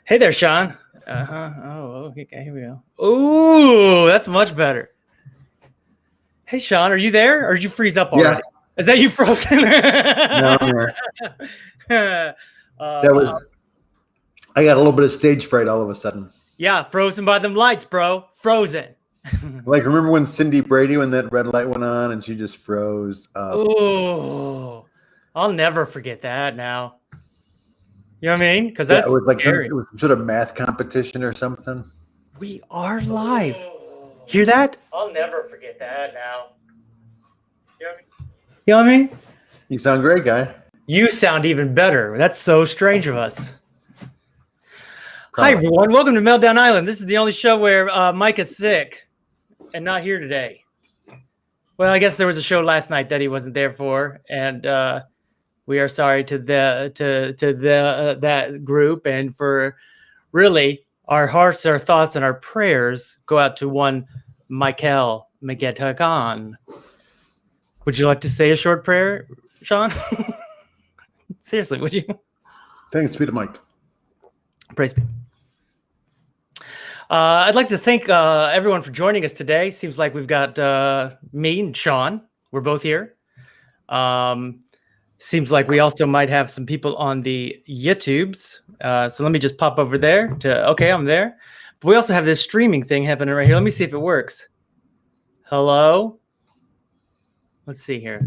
Hey there, Sean. Oh, okay. Here we go. Ooh, that's much better. Hey, Sean, are you there, or did you freeze up already? Yeah. Is that you frozen? No, I'm here. I got a little bit of stage fright all of a sudden. Yeah, frozen by them lights, bro. Frozen. Like, remember when Cindy Brady, when that red light went on and she just froze up? Ooh, I'll never forget that now. You know what I mean? Because that's it was like scary. it was some sort of math competition or something. We are live. Hear that? I'll never forget that now. You know what I mean? You sound great, guy. You sound even better. That's so strange of us. Hi, everyone. Welcome to Meltdown Island. This is the only show where Mike is sick and not here today. Well, I guess there was a show last night that he wasn't there for, and we are sorry to that group, and for really our hearts, our thoughts, and our prayers go out to one Michael Megetagon. Would you like to say a short prayer, Sean? Seriously, would you? Thanks be to Mike. Praise be. I'd like to thank everyone for joining us today. Seems like we've got me and Sean. We're both here. Seems like we also might have some people on the YouTubes. So let me just pop over there to, okay, I'm there. But we also have this streaming thing happening right here. Let me see if it works. Hello? Let's see here.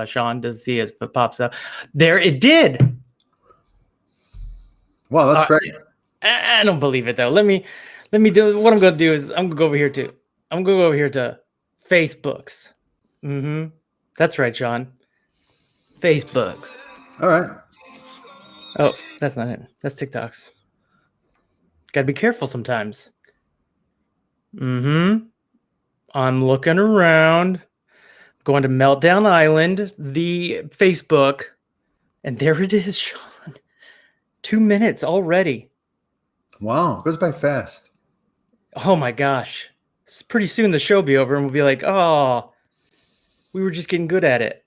Sean does see if it pops up. There it did. Wow, that's great. I don't believe it though. Let me do what I'm gonna do is I'm gonna go over here to Facebooks. That's right, Sean. Facebooks. All right. Oh, that's not it. That's TikToks. Gotta be careful sometimes. I'm looking around, going to Meltdown Island, the Facebook, and there it is, Sean. 2 minutes already. Wow, it goes by fast. Oh my gosh. Pretty soon the show will be over and we'll be like, oh, we were just getting good at it.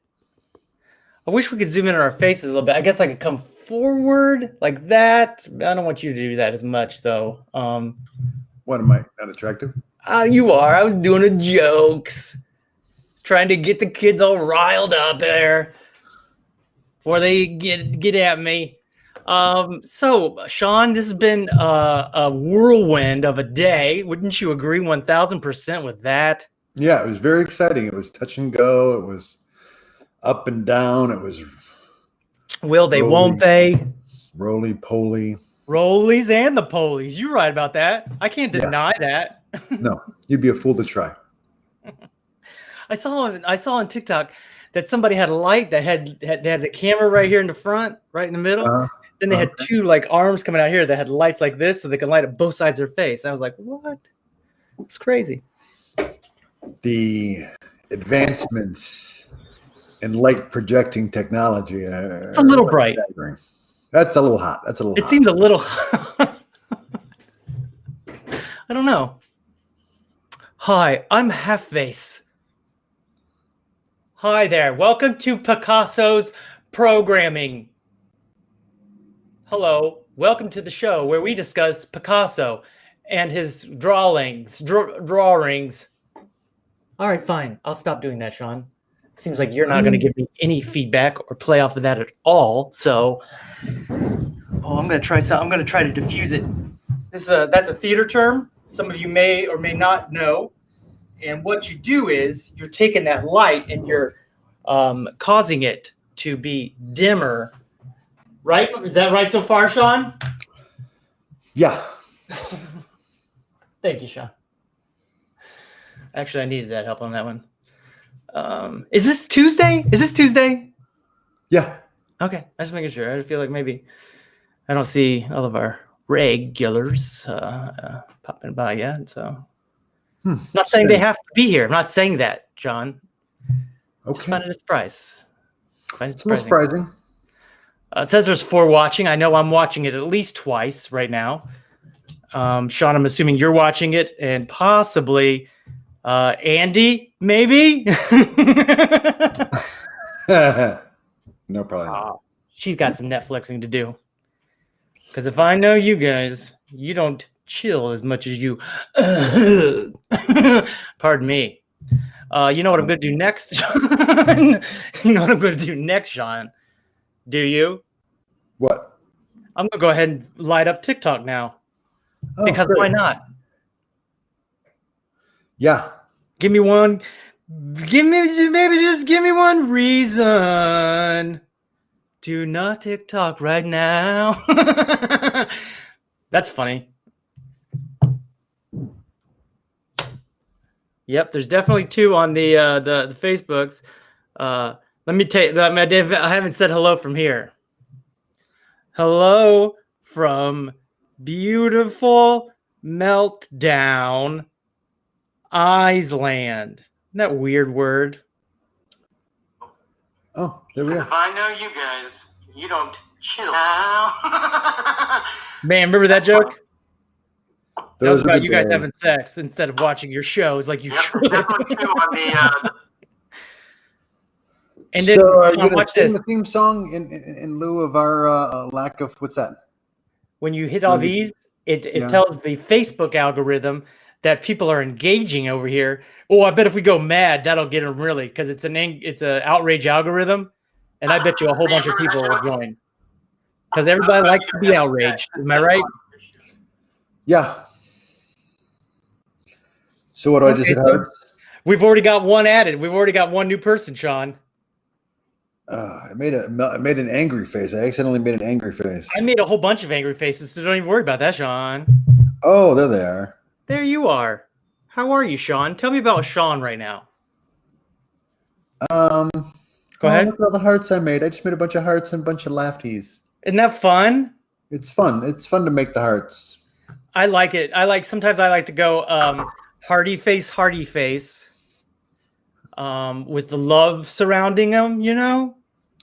I wish we could zoom in on our faces a little bit. I guess I could come forward like that. I don't want you to do that as much though. What, am I not attractive? You are. I was doing jokes. Trying to get the kids all riled up there before they get at me. So, Sean, this has been a whirlwind of a day. Wouldn't you agree 1,000% with that? Yeah, it was very exciting. It was touch and go. It was up and down. It was will they, won't they? Roly-poly. Rollies and the polies. You're right about that. I can't deny that. No, you'd be a fool to try. I saw on TikTok that somebody had a light that had the camera right here in the front, right in the middle. Then they had two like arms coming out here that had lights like this, so they could light up both sides of their face. And I was like, "What? It's crazy." The advancements in light projecting technology. It's a little bright. That's a little hot. It seems a little. I don't know. Hi, I'm Half Face. Hi there. Welcome to Picasso's programming. Hello. Welcome to the show where we discuss Picasso and his drawings. All right, fine. I'll stop doing that, Sean. Seems like you're not going to give me any feedback or play off of that at all. So, I'm going to try something. I'm going to try to diffuse it. That's a theater term. Some of you may or may not know. And what you do is you're taking that light and you're causing it to be dimmer. Right? Is that right so far, Sean? Yeah. Thank you, Sean. Actually, I needed that help on that one. Is this Tuesday? Yeah. Okay. I just making sure. I feel like maybe I don't see all of our regulars popping by yet. So I'm not saying they have to be here. I'm not saying that, John. Okay. Just find it a surprise. It's surprising. It says there's 4 watching. I know I'm watching it at least twice right now. Sean, I'm assuming you're watching it, and possibly Andy, maybe? No, probably not. She's got some Netflixing to do. Because if I know you guys, you don't chill as much as you. Pardon me. You know what I'm going to do next? You know what I'm going to do next, Sean? Do you? What? I'm going to go ahead and light up TikTok now. Oh, Because great. why not? Yeah. Give me one. Give me one reason to not TikTok right now. That's funny. Yep, there's definitely two on the Facebooks. Let me take that. I haven't said hello from here. Hello from beautiful Meltdown, Iceland. Isn't that weird word? Oh, there we go. If I know you guys, you don't chill. Man, remember that joke? That was about you guys having sex instead of watching your shows like you should. And then, so are you going watch to sing this. the theme song in lieu of our lack of, what's that? When you hit all these, it tells the Facebook algorithm that people are engaging over here. Oh, I bet if we go mad, that'll get them really, because it's an outrage algorithm, and I bet you a whole bunch of people will join. Because everybody likes to be outraged. Am I right? Yeah. So what do I just hit hearts? We've already got one added. We've already got one new person, Sean. I made an angry face. I accidentally made an angry face. I made a whole bunch of angry faces, so don't even worry about that, Sean. Oh, there they are. There you are. How are you, Sean? Tell me about Sean right now. Go ahead. Look at all the hearts I made. I just made a bunch of hearts and a bunch of laughies. Isn't that fun? It's fun. It's fun to make the hearts. I like it. Sometimes I like to go hearty face, with the love surrounding them, you know?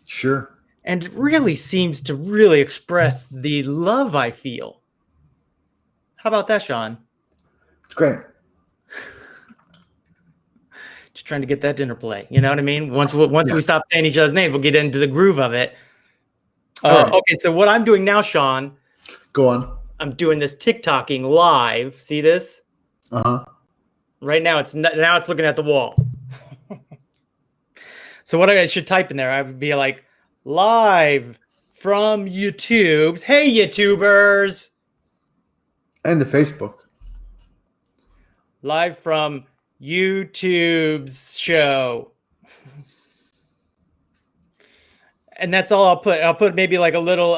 Sure. And it really seems to really express the love I feel. How about that, Sean? It's great. Just trying to get that dinner play. You know what I mean? Once we stop saying each other's names, we'll get into the groove of it. Right. Okay, so what I'm doing now, Sean. Go on. I'm doing this TikToking live. See this? Uh-huh. Right now, it's looking at the wall. So what I should type in there, I would be like, live from YouTube's. Hey, YouTubers. And the Facebook. Live from YouTube's show. And that's all I'll put. I'll put maybe like a little,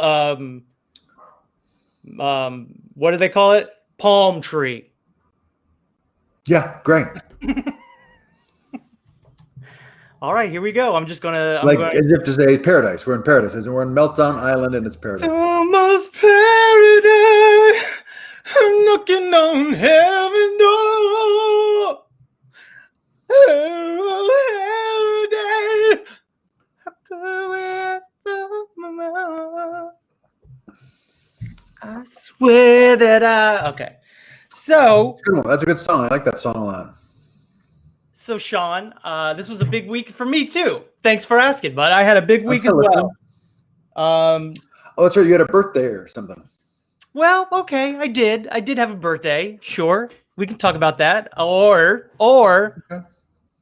what do they call it? Palm tree. Yeah, great. All right, here we go. I'm just gonna as if to say paradise. We're in paradise. We're in Meltdown Island, and it's paradise. Almost paradise. I'm knocking on heaven's door. I swear that okay. So that's a good song. I like that song a lot. So Sean, this was a big week for me too. Thanks for asking, bud. I had a big week as well. Oh, that's right. You had a birthday or something. Well, okay, I did. I did have a birthday. Sure, we can talk about that. Or, okay.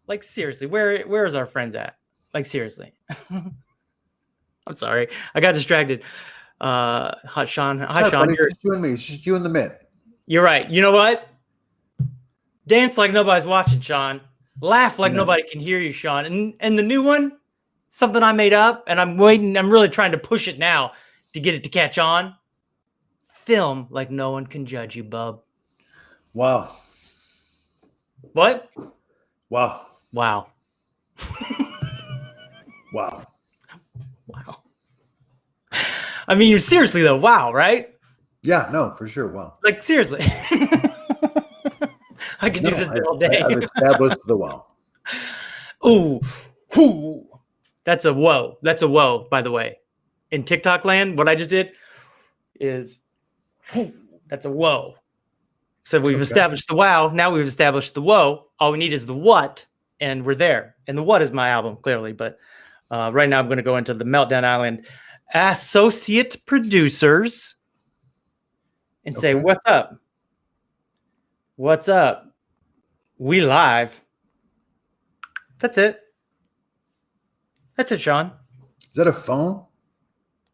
Like seriously, where is our friends at? Like seriously. I'm sorry, I got distracted. Hi, Sean. Hi, Sean. It's just you and me. It's just you and the mitt. You're right. You know what? Dance like nobody's watching, Sean. Laugh like nobody can hear you, Sean. And the new one, something I made up, and I'm waiting. I'm really trying to push it now to get it to catch on. Film like no one can judge you, bub. Wow. What? Wow. Wow. Wow. Wow. I mean, seriously though, wow, right? Yeah, no, for sure. Wow. Like seriously. I could do this all day. I've established the wow. Ooh. Whoo. That's a whoa. That's a whoa, by the way. In TikTok land, what I just did is that's a whoa. So we've established the wow. Now we've established the whoa. All we need is the what, and we're there. And the what is my album, clearly. But right now I'm going to go into the Meltdown Island associate producers and say, what's up? What's up? We live. That's it. That's it, Sean. Is that a phone?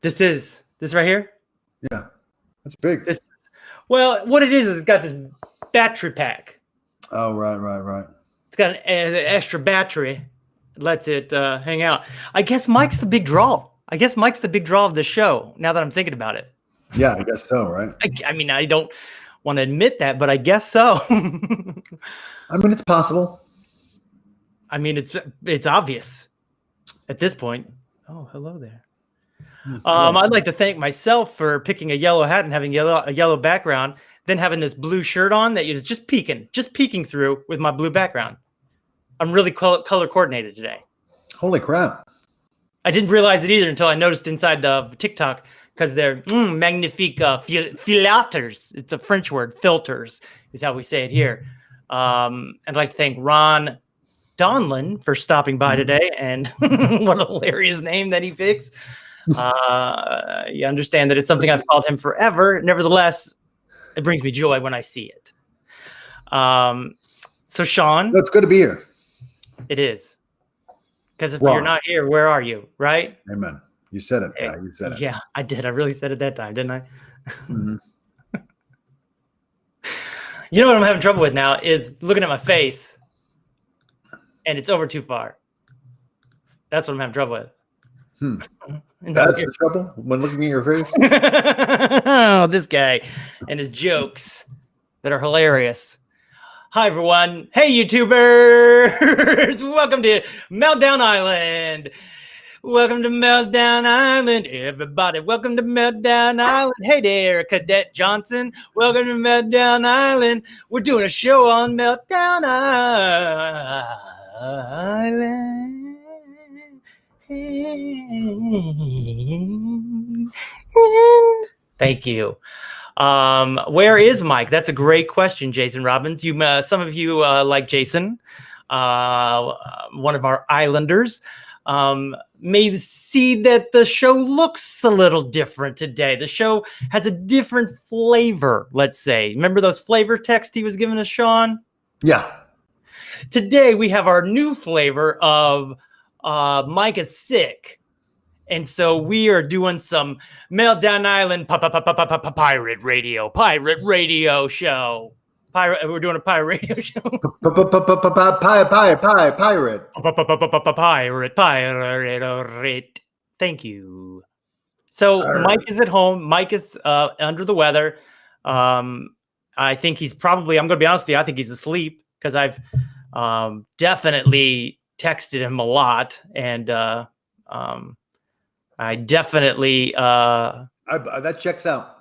This right here. Yeah, that's big. Well, what it is it's got this battery pack. Oh, right. It's got an extra battery. It lets it hang out. I guess Mike's the big draw. of the show, now that I'm thinking about it. Yeah, I guess so, right? I mean, I don't want to admit that, but I guess so. I mean, it's possible. I mean, it's obvious at this point. Oh, hello there. I'd like to thank myself for picking a yellow hat and having a yellow background, then having this blue shirt on that is just peeking through with my blue background. I'm really color coordinated today. Holy crap. I didn't realize it either until I noticed inside the TikTok, because they're magnifique filters. It's a French word. Filters is how we say it here. I'd like to thank Ron Donlin for stopping by today, and what a hilarious name that he picks. You understand that it's something I've called him forever. Nevertheless, it brings me joy when I see it. So Sean, it's good to be here. It is, because if you're not here, where are you? Right? Amen. You said it. Yeah, you said it. Yeah, I did. I really said it that time, didn't I? Mm-hmm. You know what I'm having trouble with now is looking at my face, and it's over too far. That's what I'm having trouble with. That's the trouble when looking at your face? Oh, this guy and his jokes that are hilarious. Hi, everyone. Hey, YouTubers. Welcome to Meltdown Island. Welcome to Meltdown Island, everybody. Welcome to Meltdown Island. Hey there, Cadet Johnson. Welcome to Meltdown Island. We're doing a show on Meltdown Island. Thank you. Where is Mike? That's a great question, Jason Robbins. Some of you like Jason, one of our Islanders, may see that the show looks a little different today. The show has a different flavor, let's say. Remember those flavor texts he was giving us, Sean? Yeah. Today we have our new flavor of Mike is sick. And so we are doing some Meltdown Island pirate radio show. We're doing a pirate radio show. Pirate. Thank you. So Mike is at home. Mike is under the weather. I think he's probably, I'm going to be honest with you, I think he's asleep, because I've definitely texted him a lot. And I definitely... that checks out.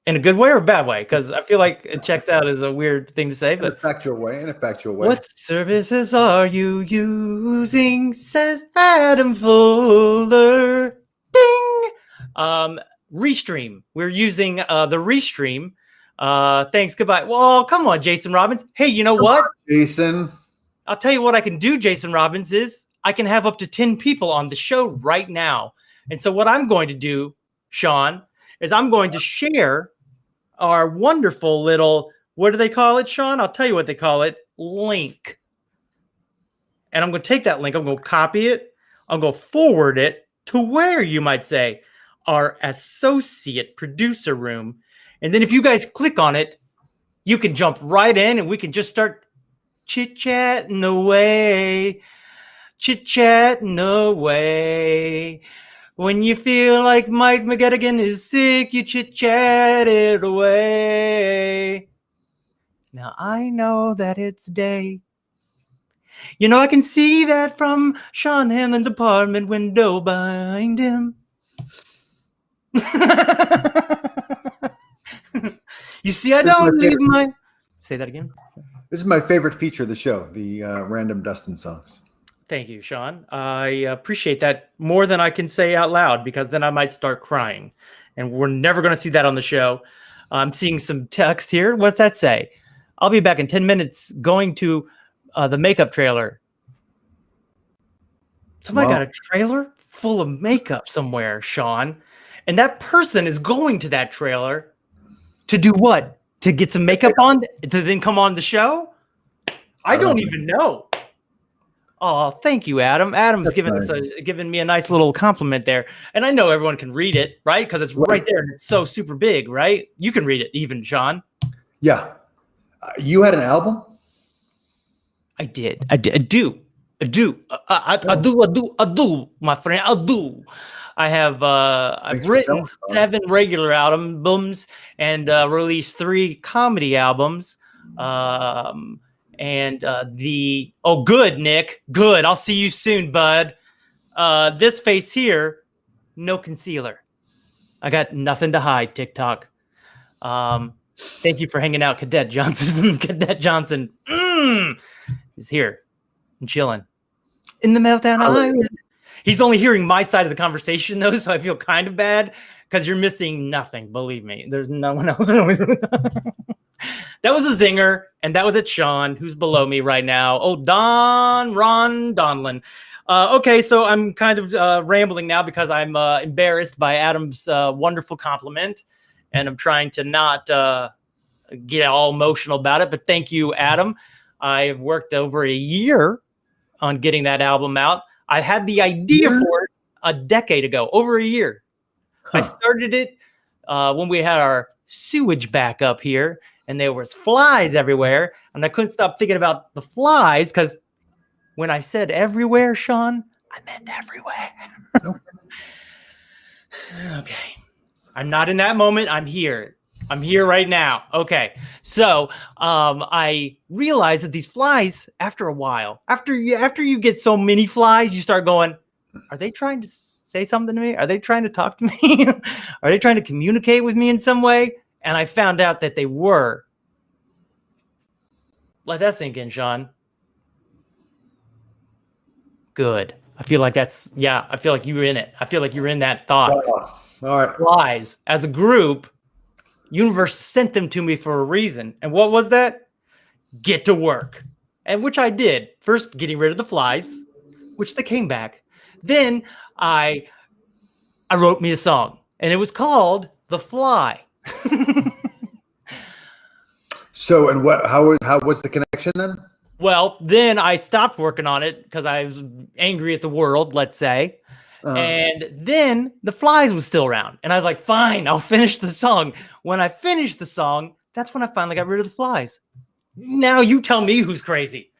In a good way or a bad way? Because I feel like it checks out is a weird thing to say. But in a factual way. What services are you using? Says Adam Fuller. Ding! Restream. We're using the Restream. Thanks. Goodbye. Well, come on, Jason Robbins. Hey, you know what? Jason. I'll tell you what I can do, Jason Robbins, is I can have up to 10 people on the show right now. And so what I'm going to do, Sean, is I'm going to share our wonderful little, what do they call it, Sean? I'll tell you what they call it, link. And I'm going to take that link, I'm going to copy it, I'm going to forward it to where, you might say, our associate producer room. And then if you guys click on it, you can jump right in and we can just start chit-chatting away. Chit-chatting away. When you feel like Mike McGettigan is sick, you chit-chat it away. Now I know that it's day. You know I can see that from Sean Hanlon's apartment window behind him. You see, I don't leave my... Say that again. This is my favorite feature of the show, the random Dustin songs. Thank you, Sean. I appreciate that more than I can say out loud, because then I might start crying. And we're never going to see that on the show. I'm seeing some text here. What's that say? I'll be back in 10 minutes going to the makeup trailer. Somebody got a trailer full of makeup somewhere, Sean. And that person is going to that trailer to do what? To get some makeup on, to then come on the show? I don't even know. Oh, thank you, Adam. Adam's giving me a nice little compliment there. And I know everyone can read it, right? Because it's right there. And it's so super big, right? You can read it even, Sean. Yeah. You had an album? I did. I do, my friend. I do. I have I've written 7 regular albums and released 3 comedy albums. And good, Nick. Good. I'll see you soon, bud. This face here, no concealer. I got nothing to hide, TikTok. Thank you for hanging out, Cadet Johnson. Cadet Johnson is here and chilling in the Meltdown Island. He's only hearing my side of the conversation, though, so I feel kind of bad because you're missing nothing. Believe me, there's no one else. That was a zinger, and that was at Sean, who's below me right now. Oh, Ron Donlin. Okay, so I'm kind of rambling now because I'm embarrassed by Adam's wonderful compliment, and I'm trying to not get all emotional about it. But thank you, Adam. I've worked over a year on getting that album out. I had the idea for it a decade ago, over a year. I started it when we had our sewage back up here, and there was flies everywhere, and I couldn't stop thinking about the flies because when I said everywhere, Sean, I meant everywhere. Okay. I'm not in that moment. I'm here. I'm here right now. Okay. So I realized that these flies, after a while, after you get so many flies, you start going, are they trying to say something to me? Are they trying to talk to me? Are they trying to communicate with me in some way? And I found out that they were. Let that sink in, Sean. Good. I feel like I feel like you were in it. I feel like you were in that thought. All right. Flies, as a group, universe sent them to me for a reason. And what was that? Get to work. And which I did. First, getting rid of the flies, which they came back. Then I wrote me a song, and it was called The Fly. So, and what's the connection then? Well, then I stopped working on it because I was angry at the world, let's say. And then the flies was still around. And I was like, fine, I'll finish the song. When I finished the song, that's when I finally got rid of the flies. Now you tell me who's crazy.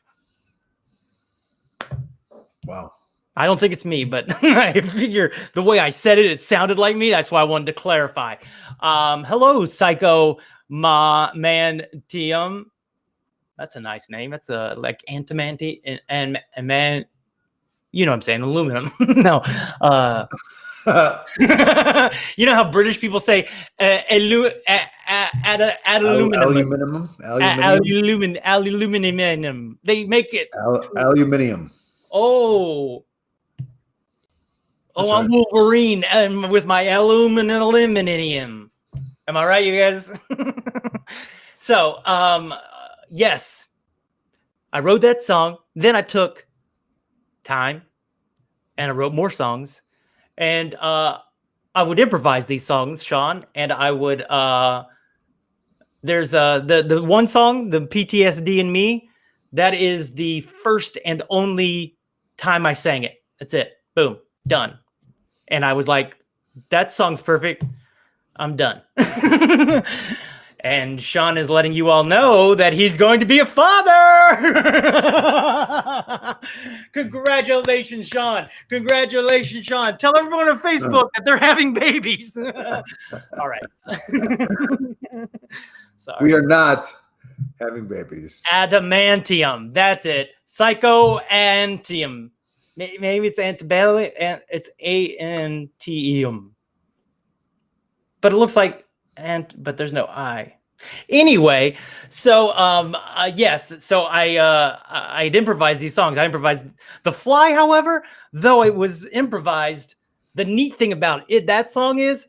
Wow. I don't think it's me, but I figure the way I said it, it sounded like me. That's why I wanted to clarify. Hello, SiCr YO. That's a nice name. That's like antimanty and man. You know what I'm saying? Aluminum. No. You know how British people say aluminum. They make it aluminium. Oh, right. I'm Wolverine and with my aluminium. Am I right, you guys? So, yes, I wrote that song. Then I took time and I wrote more songs, and I would improvise these songs, Sean, and I would there's the one song, the PTSD in Me, that is the first and only time I sang it. That's it. Boom, done. And I was like, that song's perfect. I'm done. And Sean is letting you all know that he's going to be a father. Congratulations, Sean. Congratulations, Sean. Tell everyone on Facebook that they're having babies. All right. Sorry. We are not having babies. Adamantium. That's it. Psychoantium. Maybe it's antibellum. It's antium. But it looks like but there's no I. Anyway, so yes, so I'd improvise these songs. I improvised The Fly, however, though it was improvised, the neat thing about it, that song is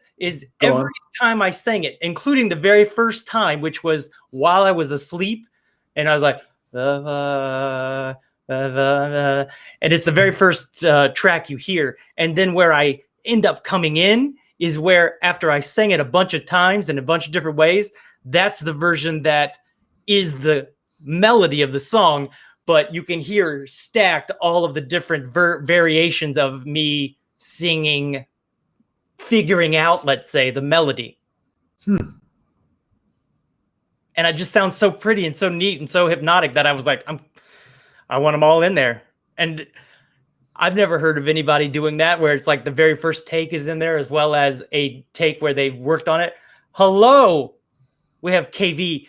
every time I sang it, including the very first time, which was while I was asleep, and I was like, and it's the very first track you hear. And then where I end up coming in is where, after I sang it a bunch of times in a bunch of different ways, that's the version that is the melody of the song. But you can hear stacked all of the different variations of me singing, figuring out, let's say, the melody. And it just sounds so pretty and so neat and so hypnotic that I was like, I want them all in there. And I've never heard of anybody doing that, where it's like the very first take is in there, as well as a take where they've worked on it. Hello, we have KV,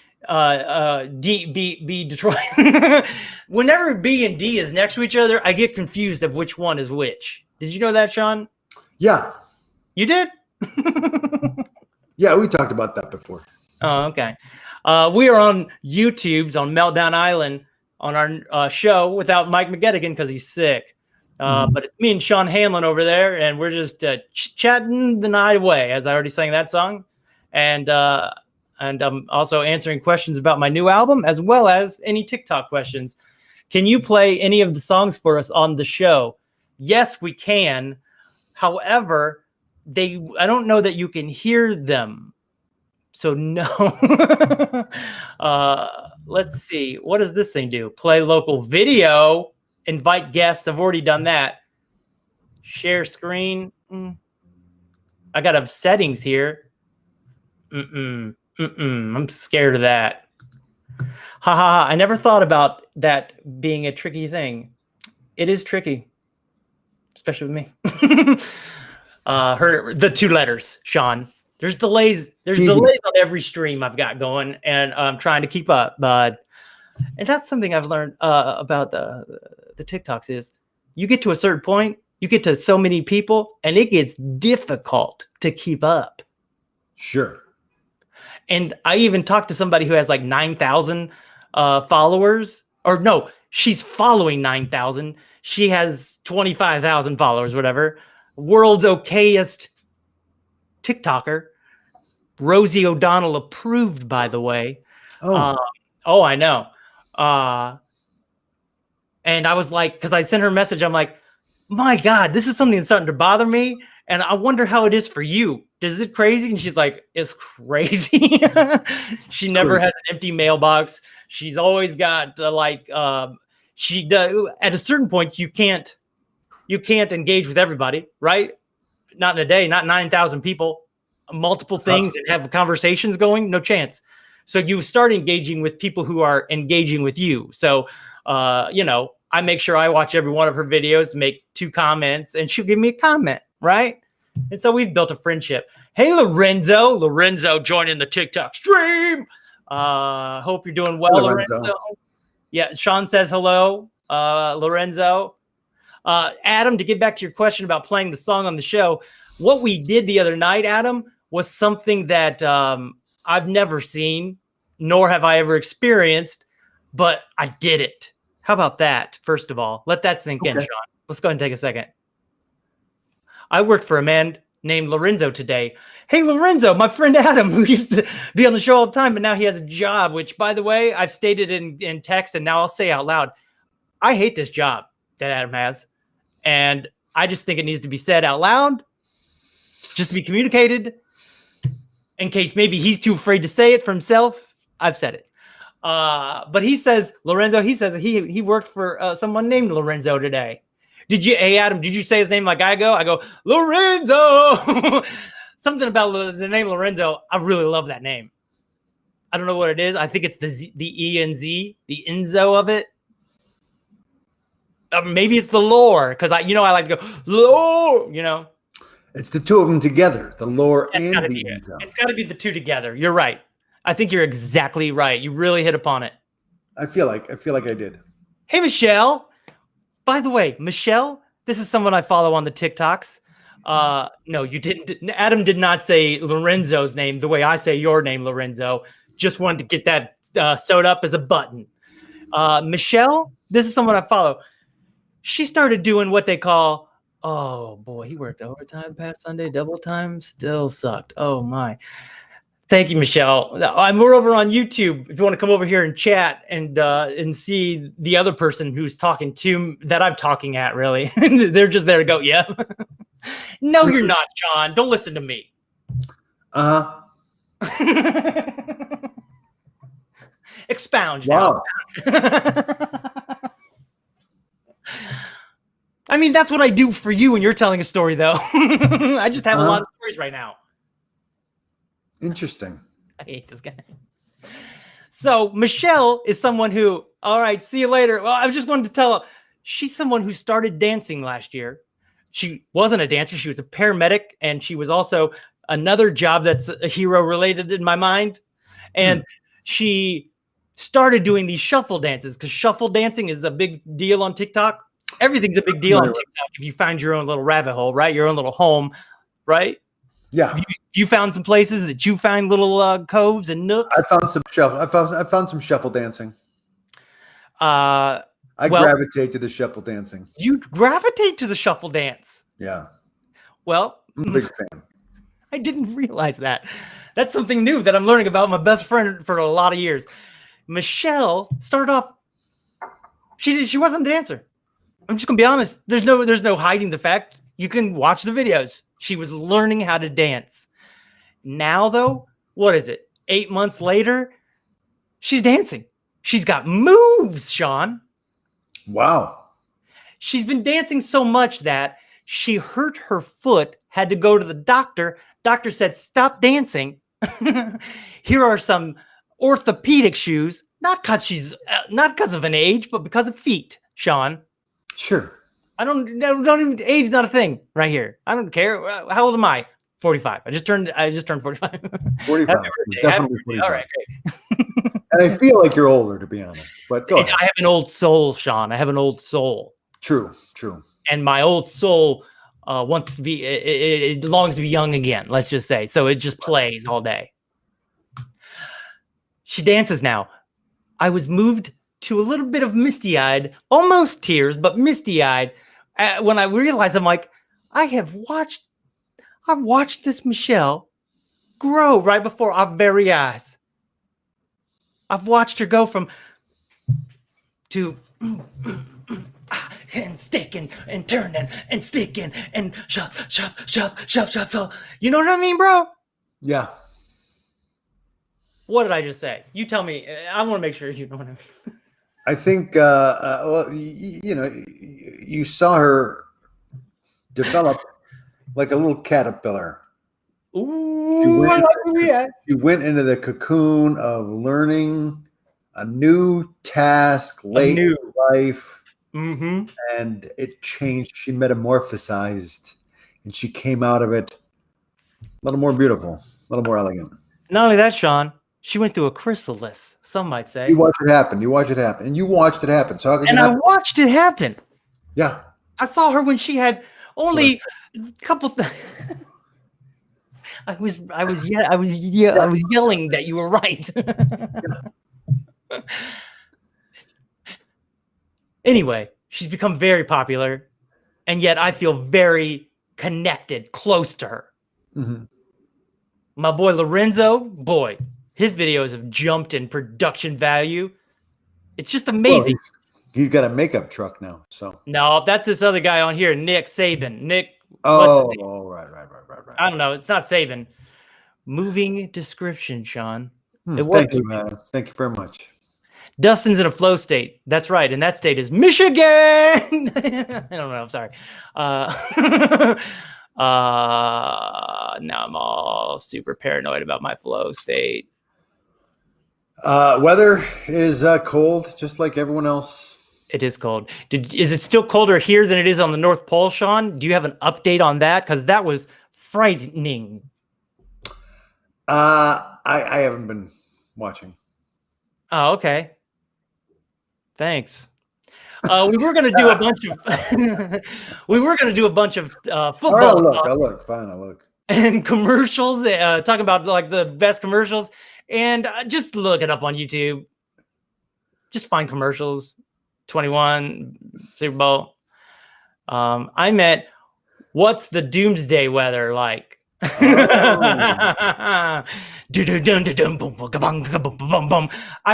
B Detroit. Whenever B and D is next to each other, I get confused of which one is which. Did you know that, Sean? Yeah. You did? Yeah, we talked about that before. Oh, okay. We are on YouTube's on Meltdown Island on our show without Mike McGettigan because he's sick. But it's me and Sean Hanlon over there, and we're just chatting the night away, as I already sang that song. And I'm also answering questions about my new album, as well as any TikTok questions. Can you play any of the songs for us on the show? Yes, we can. However, I don't know that you can hear them. So no. Let's see. What does this thing do? Play local video. Invite guests. I've already done that. Share screen. I got settings here. I'm scared of that. Ha ha ha. I never thought about that being a tricky thing. It is tricky. Especially with me. The 2 letters, Sean. There's delays. There's delays on every stream I've got going, and I'm trying to keep up. But and that's something I've learned about the TikToks is you get to a certain point, you get to so many people, and it gets difficult to keep up. Sure. And I even talked to somebody who has like 9,000 followers, or no, she's following 9,000. She has 25,000 followers, whatever. World's okayest TikToker. Rosie O'Donnell approved, by the way. Oh, I know. And I was like, because I sent her a message, I'm like, my God, this is something that's starting to bother me. And I wonder how it is for you. Is it crazy? And she's like, it's crazy. She never has an empty mailbox. She's always got she does. At a certain point, you can't engage with everybody, right? Not in a day, not 9,000 people, multiple things, and have conversations going. No chance. So you start engaging with people who are engaging with you. So, I make sure I watch every one of her videos, make 2 comments, and she'll give me a comment, right? And so we've built a friendship. Hey, Lorenzo joining the TikTok stream. Hope you're doing well, Lorenzo. Yeah, Sean says hello, Lorenzo. Adam, to get back to your question about playing the song on the show, what we did the other night, Adam, was something that I've never seen, nor have I ever experienced, but I did it. How about that? First of all, let that sink in, Sean. Let's go ahead and take a second. I worked for a man named Lorenzo today. Hey, Lorenzo, my friend Adam, who used to be on the show all the time, but now he has a job, which, by the way, I've stated in text, and now I'll say out loud, I hate this job that Adam has. And I just think it needs to be said out loud, just to be communicated, in case maybe he's too afraid to say it for himself. I've said it. But he says, Lorenzo, he worked for someone named Lorenzo today. Hey, Adam, did you say his name like I go? I go, Lorenzo. Something about the name Lorenzo. I really love that name. I don't know what it is. I think it's the E and Z, the Enzo of it. Maybe it's the lore, because I like to go, lore, It's the 2 of them together, the lore and the Enzo. It's got to be the 2 together. You're right. I think you're exactly right. You really hit upon it. I feel like I did. Hey, Michelle. By the way, Michelle, this is someone I follow on the TikToks. No, you didn't. Adam did not say Lorenzo's name the way I say your name, Lorenzo. Just wanted to get that sewed up as a button. Michelle, this is someone I follow. She started doing what they call, oh boy, he worked overtime past Sunday, double time, still sucked. Oh my. Thank you, Michelle. We're over on YouTube. If you want to come over here and chat and see the other person who's talking to that I'm talking at, really, they're just there to go. Yeah. No, you're not, John. Don't listen to me. Expound. Wow. I mean, that's what I do for you when you're telling a story, though. I just have a lot of stories right now. Interesting. I hate this guy. So Michelle is someone who, all right, see you later. Well, I just wanted to tell her, she's someone who started dancing last year. She wasn't a dancer. She was a paramedic, and she was also another job that's a hero related in my mind. And she started doing these shuffle dances because shuffle dancing is a big deal on TikTok. Everything's a big deal on TikTok if you find your own little rabbit hole, right? Your own little home, right? Yeah. You found some places that you find little coves and nooks. I found some shuffle. I found some shuffle dancing. I gravitate to the shuffle dancing. You gravitate to the shuffle dance. Yeah. Well, I'm a big fan. I didn't realize that. That's something new that I'm learning about my best friend for a lot of years. Michelle started off. She wasn't a dancer. I'm just gonna be honest. There's no hiding the fact. You can watch the videos. She was learning how to dance. Now, though, what is it? 8 months later, she's dancing. She's got moves, Sean. Wow. She's been dancing so much that she hurt her foot, had to go to the doctor. Doctor said, stop dancing. Here are some orthopedic shoes, not because of an age, but because of feet, Sean. Sure. I don't even, age is not a thing right here. I don't care. How old am I? 45. I just turned 45. 45. Definitely 45. All right, great. And I feel like you're older, to be honest. But go ahead. I have an old soul, Sean. I have an old soul. True. And my old soul wants to be, it longs to be young again, let's just say. So it just plays all day. She dances now. I was moved to a little bit of misty-eyed, almost tears, but misty-eyed, when I realized, I'm like, I've watched this Michelle grow right before our very eyes. I've watched her go from to and sticking and turning and sticking and shove. You know what I mean, bro? Yeah. What did I just say? You tell me. I want to make sure you know what I mean. I think, well, you saw her develop like a little caterpillar. Ooh, she went into the cocoon of learning a new task late in life, and it changed. She metamorphosized, and she came out of it a little more beautiful, a little more elegant. Not only that, Sean, she went through a chrysalis, some might say. You watch it happen. You watch it happen. And you watched it happen. So how could you I watched it happen. Yeah. I saw her when she had only a couple things. I was yelling that you were right. Anyway, she's become very popular, and yet I feel very connected, close to her. My boy Lorenzo, his videos have jumped in production value. It's just amazing. Well, he's got a makeup truck now. So no, that's this other guy on here, Nick Saban. Nick. Oh, right. I don't know. It's not Saban. Moving description, Sean. Thank you, man. Thank you very much. Dustin's in a flow state. That's right. And that state is Michigan. I don't know. I'm sorry. Now I'm all super paranoid about my flow state. Weather is cold, just like everyone else. It is cold. Is it still colder here than it is on the North Pole, Sean? Do you have an update on that? Because that was frightening. I haven't been watching. Oh, okay. Thanks. We were going to do a bunch of football. I look. And commercials, talking about like the best commercials, and just look it up on YouTube. Just find commercials. 21 Super Bowl. I meant, what's the doomsday weather like? I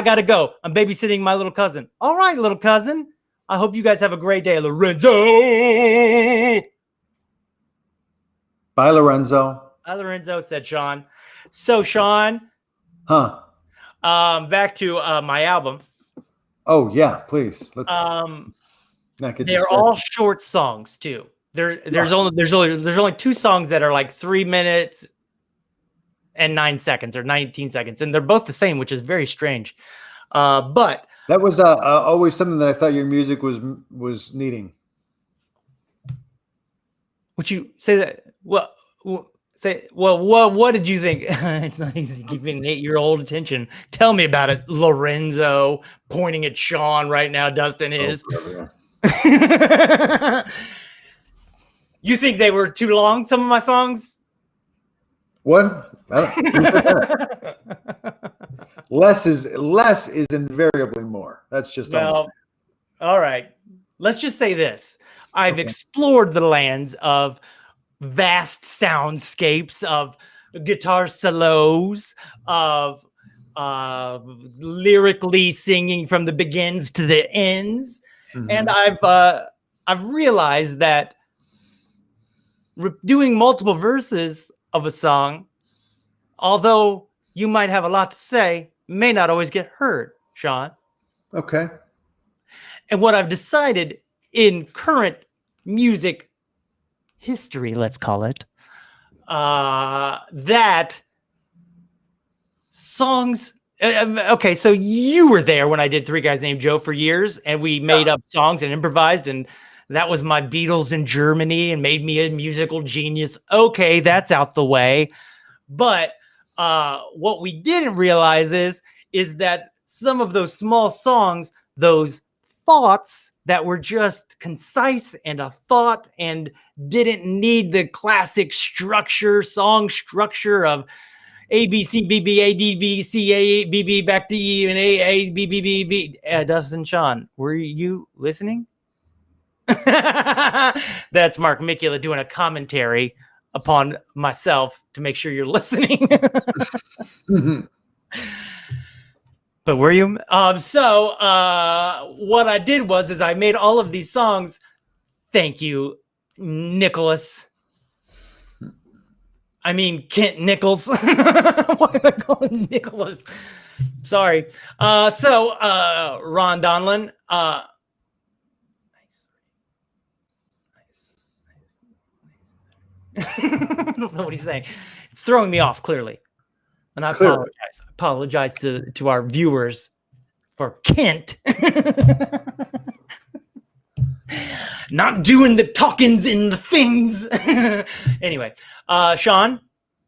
gotta go. I'm babysitting my little cousin. All right, little cousin. I hope you guys have a great day, Lorenzo. Bye, Lorenzo. Bye, Lorenzo, said Sean. So, Sean, back to my album. Oh yeah, please. Let's not get they're all short songs too. There's only 2 songs that are like 3 minutes and 9 seconds or 19 seconds, and they're both the same, which is very strange. But that was always something that I thought your music was needing. Would you say that? What did you think? It's not easy keeping an 8-year-old attention. Tell me about it, Lorenzo. Pointing at Sean right now. Dustin is. You think they were too long? Some of my songs. What? Less is invariably more. That's just well. All right. Let's just say this. I've explored the lands of vast soundscapes, of guitar solos, of lyrically singing from the begins to the ends, and I've realized that doing multiple verses of a song, although you might have a lot to say, may not always get heard, Sean. Okay. And what I've decided in current music history, let's call it, that songs. Okay, so you were there when I did Three Guys Named Joe for years, and we made up songs and improvised, and that was my Beatles in Germany and made me a musical genius. Okay, that's out the way. But what we didn't realize is that some of those small songs, those thoughts that were just concise and a thought and didn't need the classic song structure of A, B, C, B, B, A, D, B, C, A, B, B, back to E, and A, B, B, B, B. Dustin, Sean, were you listening? That's Mark Mikula doing a commentary upon myself to make sure you're listening. But were you? So what I did was I made all of these songs. Thank you, Nicholas. I mean, Kent Nichols. Why did I call him Nicholas? Sorry. So Ron Donlin. I don't know what he's saying. It's throwing me off, clearly. And I apologize to our viewers for Kent not doing the talkings in the things. Anyway, Sean?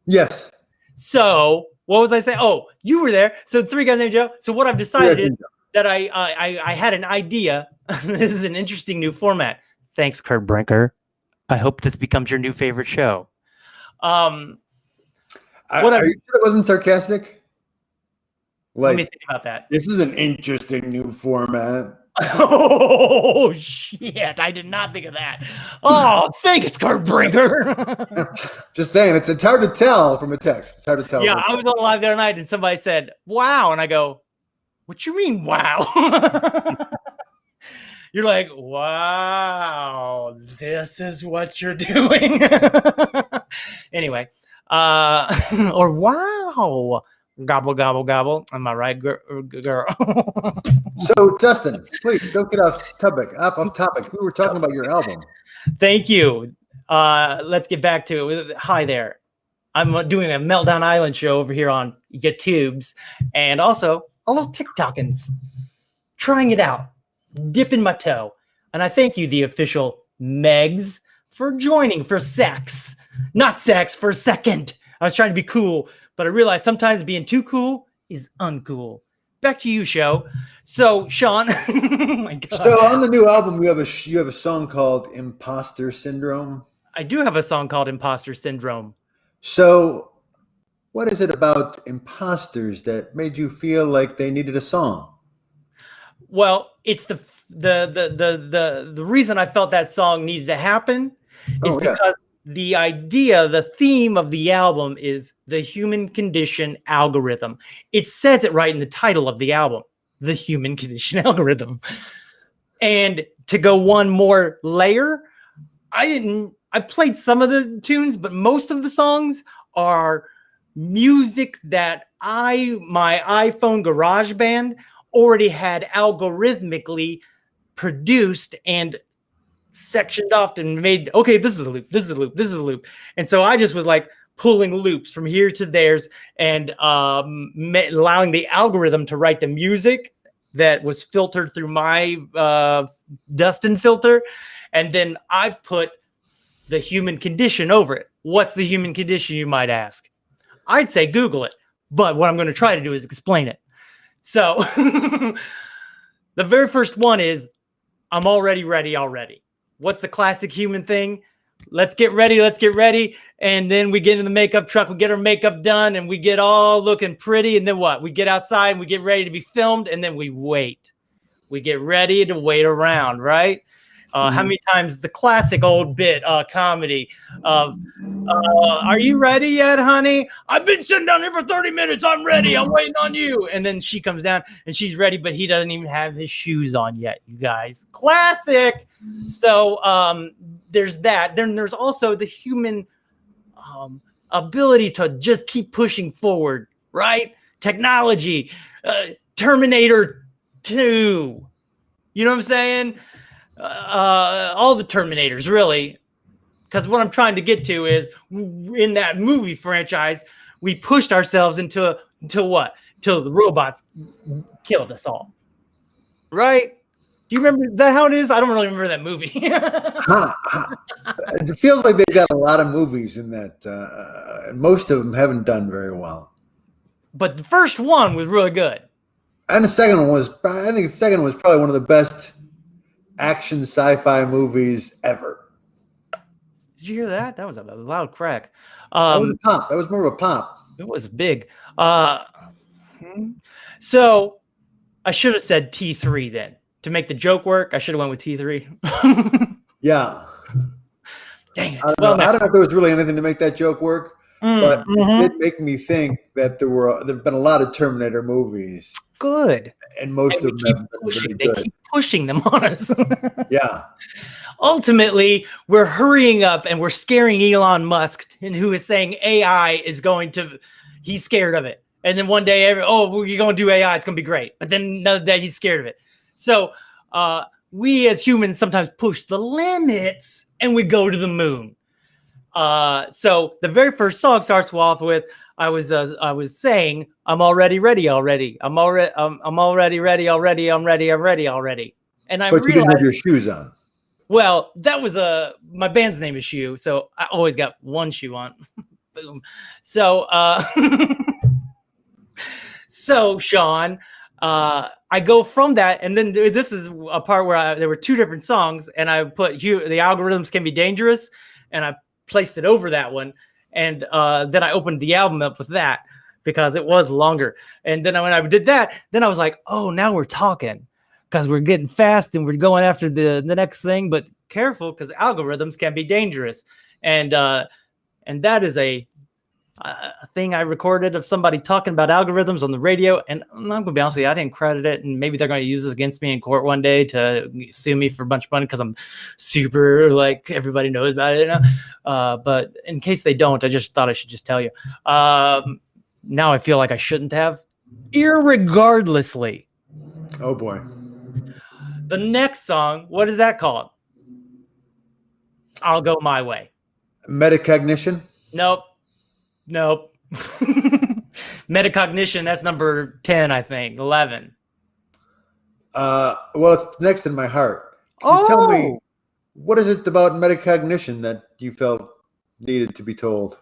Yes. So what was I saying? Oh, you were there. So Three Guys Named Joe. So what I've decided is that I had an idea. This is an interesting new format. Thanks, Kurt Brinker. I hope this becomes your new favorite show. Are you sure it wasn't sarcastic? Let me think about that. This is an interesting new format. Oh, shit. I did not think of that. Oh, thanks, Kurt Brinker. Just saying, it's hard to tell from a text. It's hard to tell. Yeah, I was on live the other night and somebody said, wow. And I go, what you mean, wow? You're like, wow, this is what you're doing. Anyway, or wow, gobble, gobble, gobble. Am I right, girl? So, Dustin, please don't get off topic. We were talking about your album. Thank you. Let's get back to it. Hi there. I'm doing a Meltdown Island show over here on YouTube's and also a little TikTokins. Trying it out. Dipping my toe. And I thank you, the official Megs, for joining for sex. Not sex, for a second. I was trying to be cool, but I realized sometimes being too cool is uncool. Back to you, show. So, Sean, oh my God. So on the new album, you have a song called Imposter Syndrome. I do have a song called Imposter Syndrome. So what is it about imposters that made you feel like they needed a song? Well, it's the reason I felt that song needed to happen is because the idea, the theme of the album is the human condition algorithm. It says it right in the title of the album, the human condition algorithm. And to go one more layer, I played some of the tunes, but most of the songs are music that my iPhone GarageBand already had algorithmically produced and sectioned off and made, okay, this is a loop, this is a loop, this is a loop. And so I just was like pulling loops from here to theirs and allowing the algorithm to write the music that was filtered through my Dustin filter. And then I put the human condition over it. What's the human condition, you might ask? I'd say Google it. But what I'm going to try to do is explain it. So the very first one is, I'm already ready already. What's the classic human thing? Let's get ready. Let's get ready. And then we get in the makeup truck. We get our makeup done and we get all looking pretty. And then what? We get outside and we get ready to be filmed. And then we wait. We get ready to wait around, right? How many times the classic old bit comedy of, are you ready yet, honey? I've been sitting down here for 30 minutes. I'm ready. I'm waiting on you. And then she comes down and she's ready, but he doesn't even have his shoes on yet, you guys. Classic. So there's that. Then there's also the human ability to just keep pushing forward, right? Technology, Terminator 2. You know what I'm saying? All the Terminators, really. Because what I'm trying to get to is, in that movie franchise, we pushed ourselves into what? Till the robots killed us all. Right? Do you remember? Is that how it is? I don't really remember that movie. It feels like they've got a lot of movies in that. Most of them haven't done very well. But the first one was really good. And the second one was, I think the second one was probably one of the best action sci-fi movies ever. Did you hear that? That was a loud crack. That was a pop. That was more of a pop. It was big. So I should have said T3 then. To make the joke work, I should have went with T3. Yeah. Dang it. I don't know if there was really anything to make that joke work, but it did make me think that there've been a lot of Terminator movies. Good. And most of them they keep pushing them on us. Yeah. Ultimately, we're hurrying up and we're scaring Elon Musk, and who is saying AI is going to, he's scared of it. And then one day, we're going to do AI, it's going to be great. But then another day, he's scared of it. So we as humans sometimes push the limits and we go to the moon. So the very first song starts off with, I was saying, I'm already ready already. I'm already ready already. I'm ready already. And I realized, you didn't have your shoes on. Well, that was my band's name is Shoe, so I always got one shoe on. Boom. So so Sean, I go from that, and then this is a part where there were two different songs, and I put the algorithms can be dangerous, and I placed it over that one. And then I opened the album up with that because it was longer. And then when I did that, then I was like, oh, now we're talking because we're getting fast and we're going after the next thing. But careful, because algorithms can be dangerous. And that is a thing I recorded of somebody talking about algorithms on the radio. And I'm going to be honest with you, I didn't credit it. And maybe they're going to use this against me in court one day to sue me for a bunch of money because I'm super, like, everybody knows about it now. But in case they don't, I just thought I should just tell you. Now I feel like I shouldn't have. Irregardlessly. Oh, boy. The next song, what is that called? I'll Go My Way. Metacognition? Nope. Metacognition, that's number 10, I think. 11. Well, it's next in my heart. Can you tell me, what is it about metacognition that you felt needed to be told?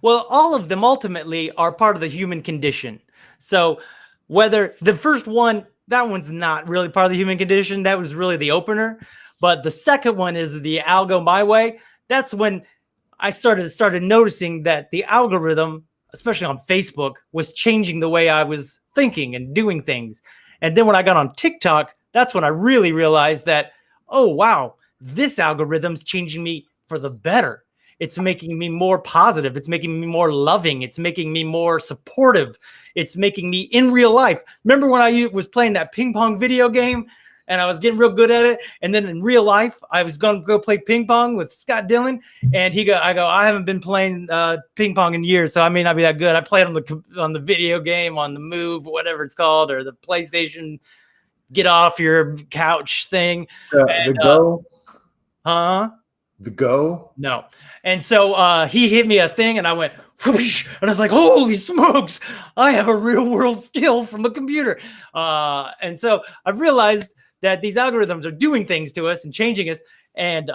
Well, all of them ultimately are part of the human condition. So whether the first one, that one's not really part of the human condition. That was really the opener. But the second one is the I'll Go My Way. That's when I started noticing that the algorithm, especially on Facebook, was changing the way I was thinking and doing things. And then when I got on TikTok, that's when I really realized that, oh, wow, this algorithm's changing me for the better. It's making me more positive. It's making me more loving. It's making me more supportive. It's making me in real life. Remember when I was playing that ping pong video game and I was getting real good at it? And then in real life, I was going to go play ping pong with Scott Dillon. And I haven't been playing ping pong in years, so I may not be that good. I played on the video game, on the Move, whatever it's called, or the PlayStation get off your couch thing. The Go? Huh? The Go? No. And so he hit me a thing and I went, whoosh, and I was like, holy smokes, I have a real world skill from a computer. And so I've realized that these algorithms are doing things to us and changing us. And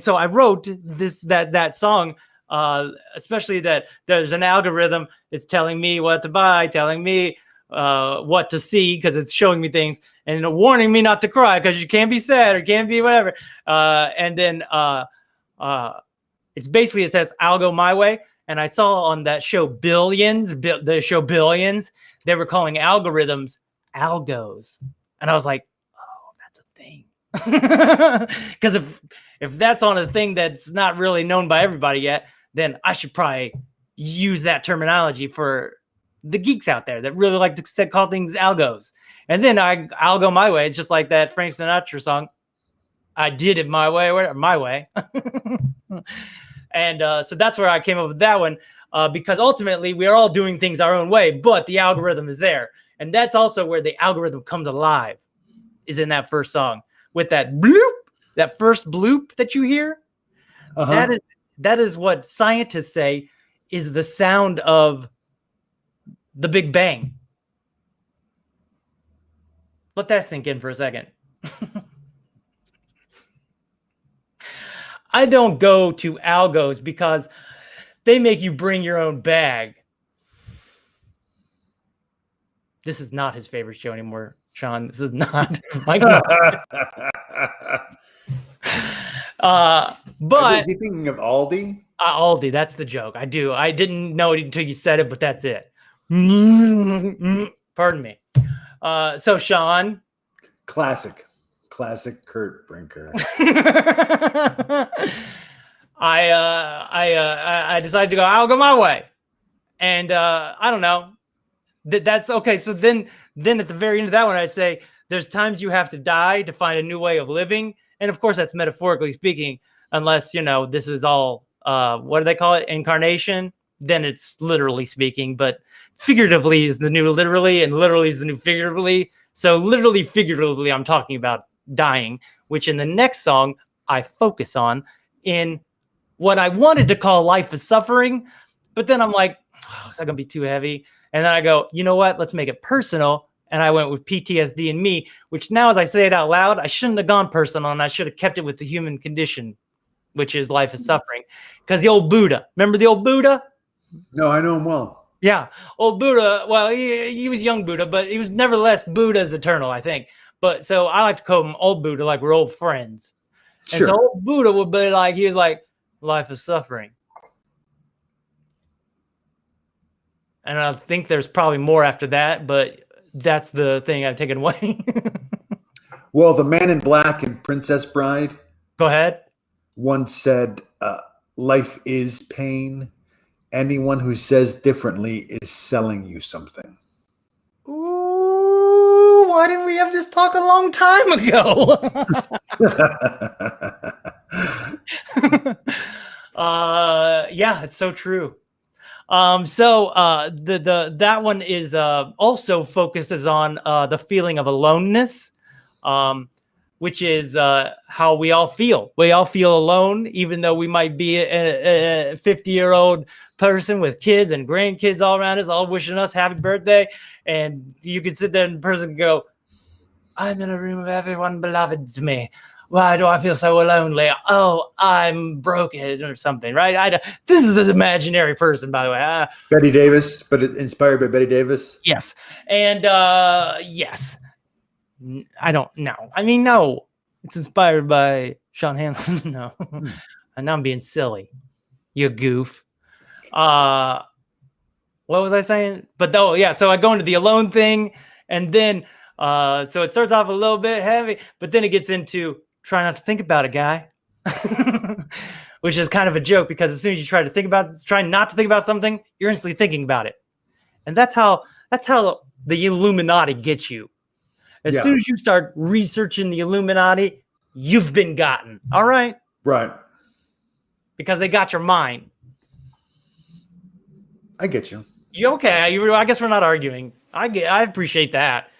so I wrote that song, especially that there's an algorithm that's telling me what to buy, telling me what to see because it's showing me things, and warning me not to cry because you can't be sad or can't be whatever. And then it's basically, it says I'll go my way. And I saw on that show Billions, the show Billions, they were calling algorithms algos, and I was like, oh, that's a thing. Because if that's on a thing that's not really known by everybody yet, then I should probably use that terminology for the geeks out there that really like to call things algos. And then I'll go my way. It's just like that Frank Sinatra song, I did it my way, or my way. And so that's where I came up with that one, because ultimately we are all doing things our own way, but the algorithm is there. And that's also where the algorithm comes alive, is in that first song with that bloop, that first bloop that you hear. That is what scientists say is the sound of the Big Bang. Let that sink in for a second. I don't go to algos because they make you bring your own bag. This is not his favorite show anymore, Sean. This is not. But is he thinking of Aldi? Aldi, that's the joke. I do. I didn't know it until you said it, but that's it. Pardon me. So Sean, classic Kurt Brinker. I decided to go, I'll go my way. And I don't know. That's okay. So then at the very end of that one, I say there's times you have to die to find a new way of living. And of course, that's metaphorically speaking, unless, this is all, what do they call it? Incarnation. Then it's literally speaking, but figuratively is the new literally, and literally is the new figuratively. So literally, figuratively, I'm talking about dying, which in the next song I focus on in what I wanted to call life is suffering. But then I'm like, oh, is that gonna be too heavy? And then I go, you know what? Let's make it personal. And I went with PTSD and me, which now as I say it out loud, I shouldn't have gone personal, and I should have kept it with the human condition, which is life is suffering. Because the old Buddha, remember the old Buddha? No, I know him well. Yeah, old Buddha. Well, he was young Buddha, but he was nevertheless Buddha is eternal, I think. But so I like to call him old Buddha, like we're old friends. Sure. And so old Buddha would be like, he was like, life is suffering. And I think there's probably more after that, but that's the thing I've taken away. Well, the man in black in Princess Bride. Go ahead. Once said, life is pain. Anyone who says differently is selling you something. Ooh, why didn't we have this talk a long time ago? Yeah, it's so true. That one is also focuses on the feeling of aloneness, which is how we all feel. We all feel alone, even though we might be a 50-year-old person with kids and grandkids all around us, all wishing us happy birthday. And you can sit there and the person can go, I'm in a room of everyone beloved to me. Why do I feel so lonely? Oh, I'm broken or something, right? This is an imaginary person, by the way. Betty Davis, but inspired by Betty Davis? Yes. And yes. I don't know. I mean, no. It's inspired by Sean Hamilton. No. And now I'm being silly. You goof. What was I saying? But though, yeah, so I go into the alone thing, and then so it starts off a little bit heavy, but then it gets into try not to think about it, guy. which is kind of a joke because as soon as you try not to think about something, you're instantly thinking about it. And that's how the Illuminati gets you. As soon as you start researching the Illuminati, you've been gotten. All right? Right. Because they got your mind. I get you. You okay? I guess we're not arguing. I appreciate that.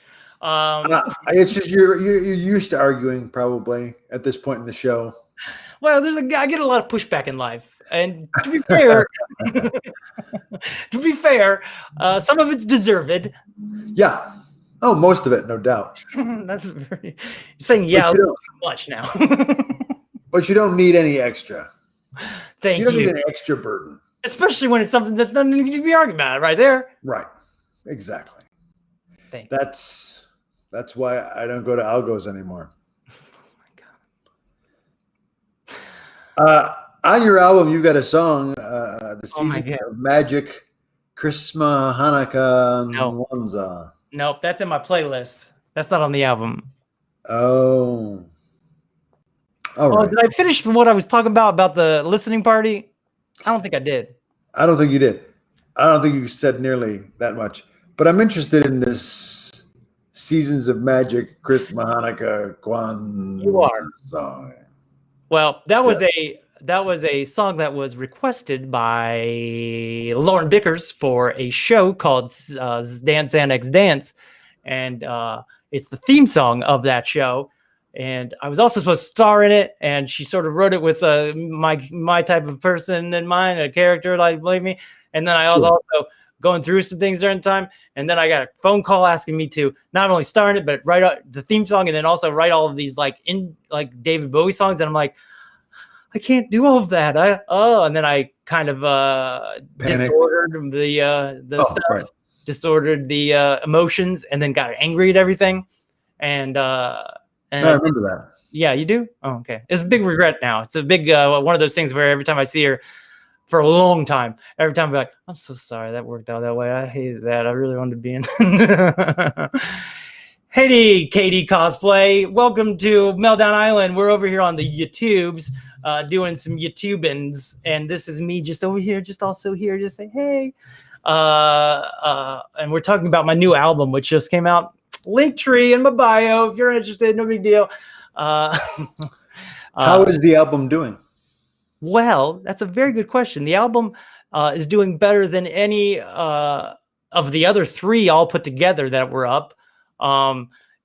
It's just you're used to arguing probably at this point in the show. Well, I get a lot of pushback in life, and to be fair, some of it's deserved. Yeah. Oh, most of it, no doubt. That's you're saying too much now. But you don't need any extra. Thank you. You don't need an extra burden. Especially when it's something that's not need to be argued about, right there. Right. Exactly. Thank That's why I don't go to Algo's anymore. Oh my God. On your album, you've got a song, The Season of Magic, Christmas, Hanukkah, Kwanzaa. Nope, that's in my playlist. That's not on the album. Oh. All right. Did I finish what I was talking about the listening party? I don't think I did. I don't think you did. I don't think you said nearly that much. But I'm interested in this Seasons of Magic, Christmas, Hanukkah, Kwanzaa You are. song. Well, that was a song that was requested by Lauren Bickers for a show called Dance Annex Dance, and it's the theme song of that show. And I was also supposed to star in it, and she sort of wrote it with my type of person in mind, a character like me. And then I was also going through some things during the time, and then I got a phone call asking me to not only star in it, but write the theme song, and then also write all of these like David Bowie songs. And I'm like, I can't do all of that. And then I kind of disordered the stuff, right. Disordered the emotions, and then got angry at everything. And I remember that. Yeah, you do? Oh, okay. It's a big regret now. It's a big one of those things where every time I see her for a long time, every time I'm like, I'm so sorry that worked out that way. I hated that. I really wanted to be in. Hey, Katie Cosplay. Welcome to Meltdown Island. We're over here on the YouTubes doing some YouTubins. And this is me just over here, just also here, just say, hey. And we're talking about my new album, which just came out. Linktree in my bio if you're interested. No big deal. How is the album doing? Well, that's a very good question. The album is doing better than any of the other three all put together that were up.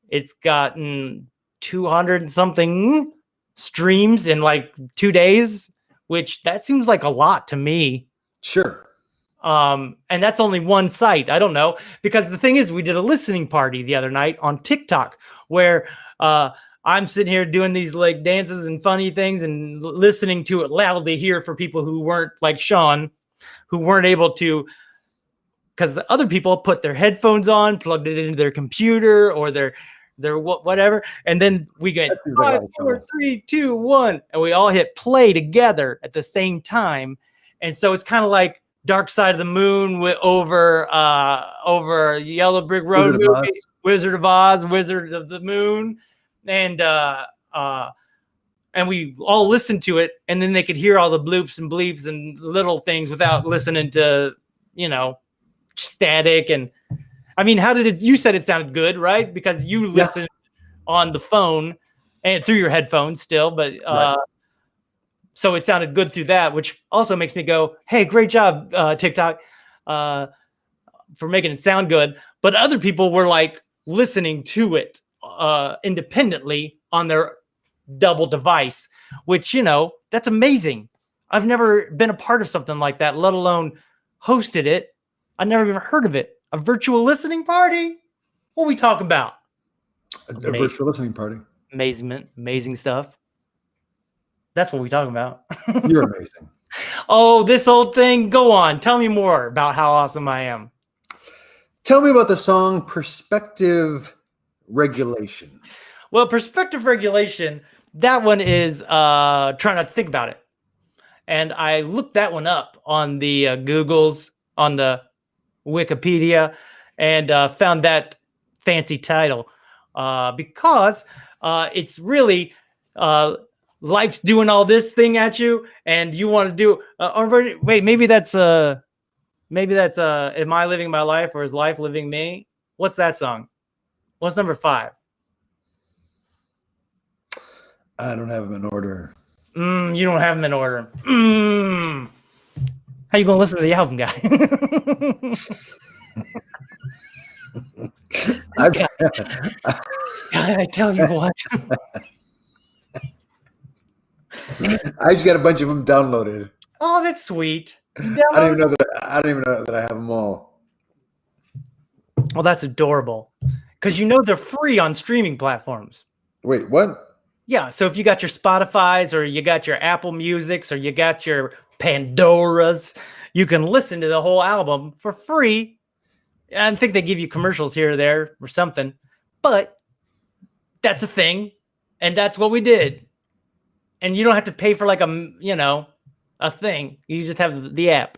It's gotten 200 and something streams in like 2 days, which that seems like a lot to me. Sure. And that's only one site. I don't know, because the thing is, we did a listening party the other night on TikTok where I'm sitting here doing these like dances and funny things and listening to it loudly here for people who weren't like Sean, who weren't able to, because other people put their headphones on, plugged it into their computer or their whatever, and then we get 5, 4, 3, 2, 1, and we all hit play together at the same time, and so it's kind of like Dark Side of the Moon over Yellow Brick Road movie, Wizard of Oz, Wizard of the Moon, and we all listened to it, and then they could hear all the bloops and bleeps and little things without listening to, static. And I mean, how did it? You said it sounded good, right? Because you listened on the phone and through your headphones still, but right. So it sounded good through that, which also makes me go, hey, great job, TikTok, for making it sound good. But other people were like listening to it independently on their double device, which, that's amazing. I've never been a part of something like that, let alone hosted it. I've never even heard of it. A virtual listening party? What are we talking about? A virtual listening party. Amazing stuff. That's what we're talking about. You're amazing. Oh, this old thing. Go on. Tell me more about how awesome I am. Tell me about the song Perspective Regulation. Well, Perspective Regulation, that one is trying not to think about it. And I looked that one up on the Googles, on the Wikipedia, and found that fancy title because it's really life's doing all this thing at you, and you want to do. Or wait, maybe that's Am I living my life, or is life living me? What's that song? What's number 5? I don't have them in order. You don't have them in order. How you gonna listen to the album, guy? I tell you what. I just got a bunch of them downloaded. Oh, that's sweet. I don't even know that I have them all. Well, that's adorable, because you know they're free on streaming platforms. Wait, what? Yeah, so if you got your Spotify's, or you got your Apple Music's, or you got your Pandora's, you can listen to the whole album for free. I think they give you commercials here or there or something, but that's a thing, and that's what we did. And you don't have to pay for like a thing. You just have the app.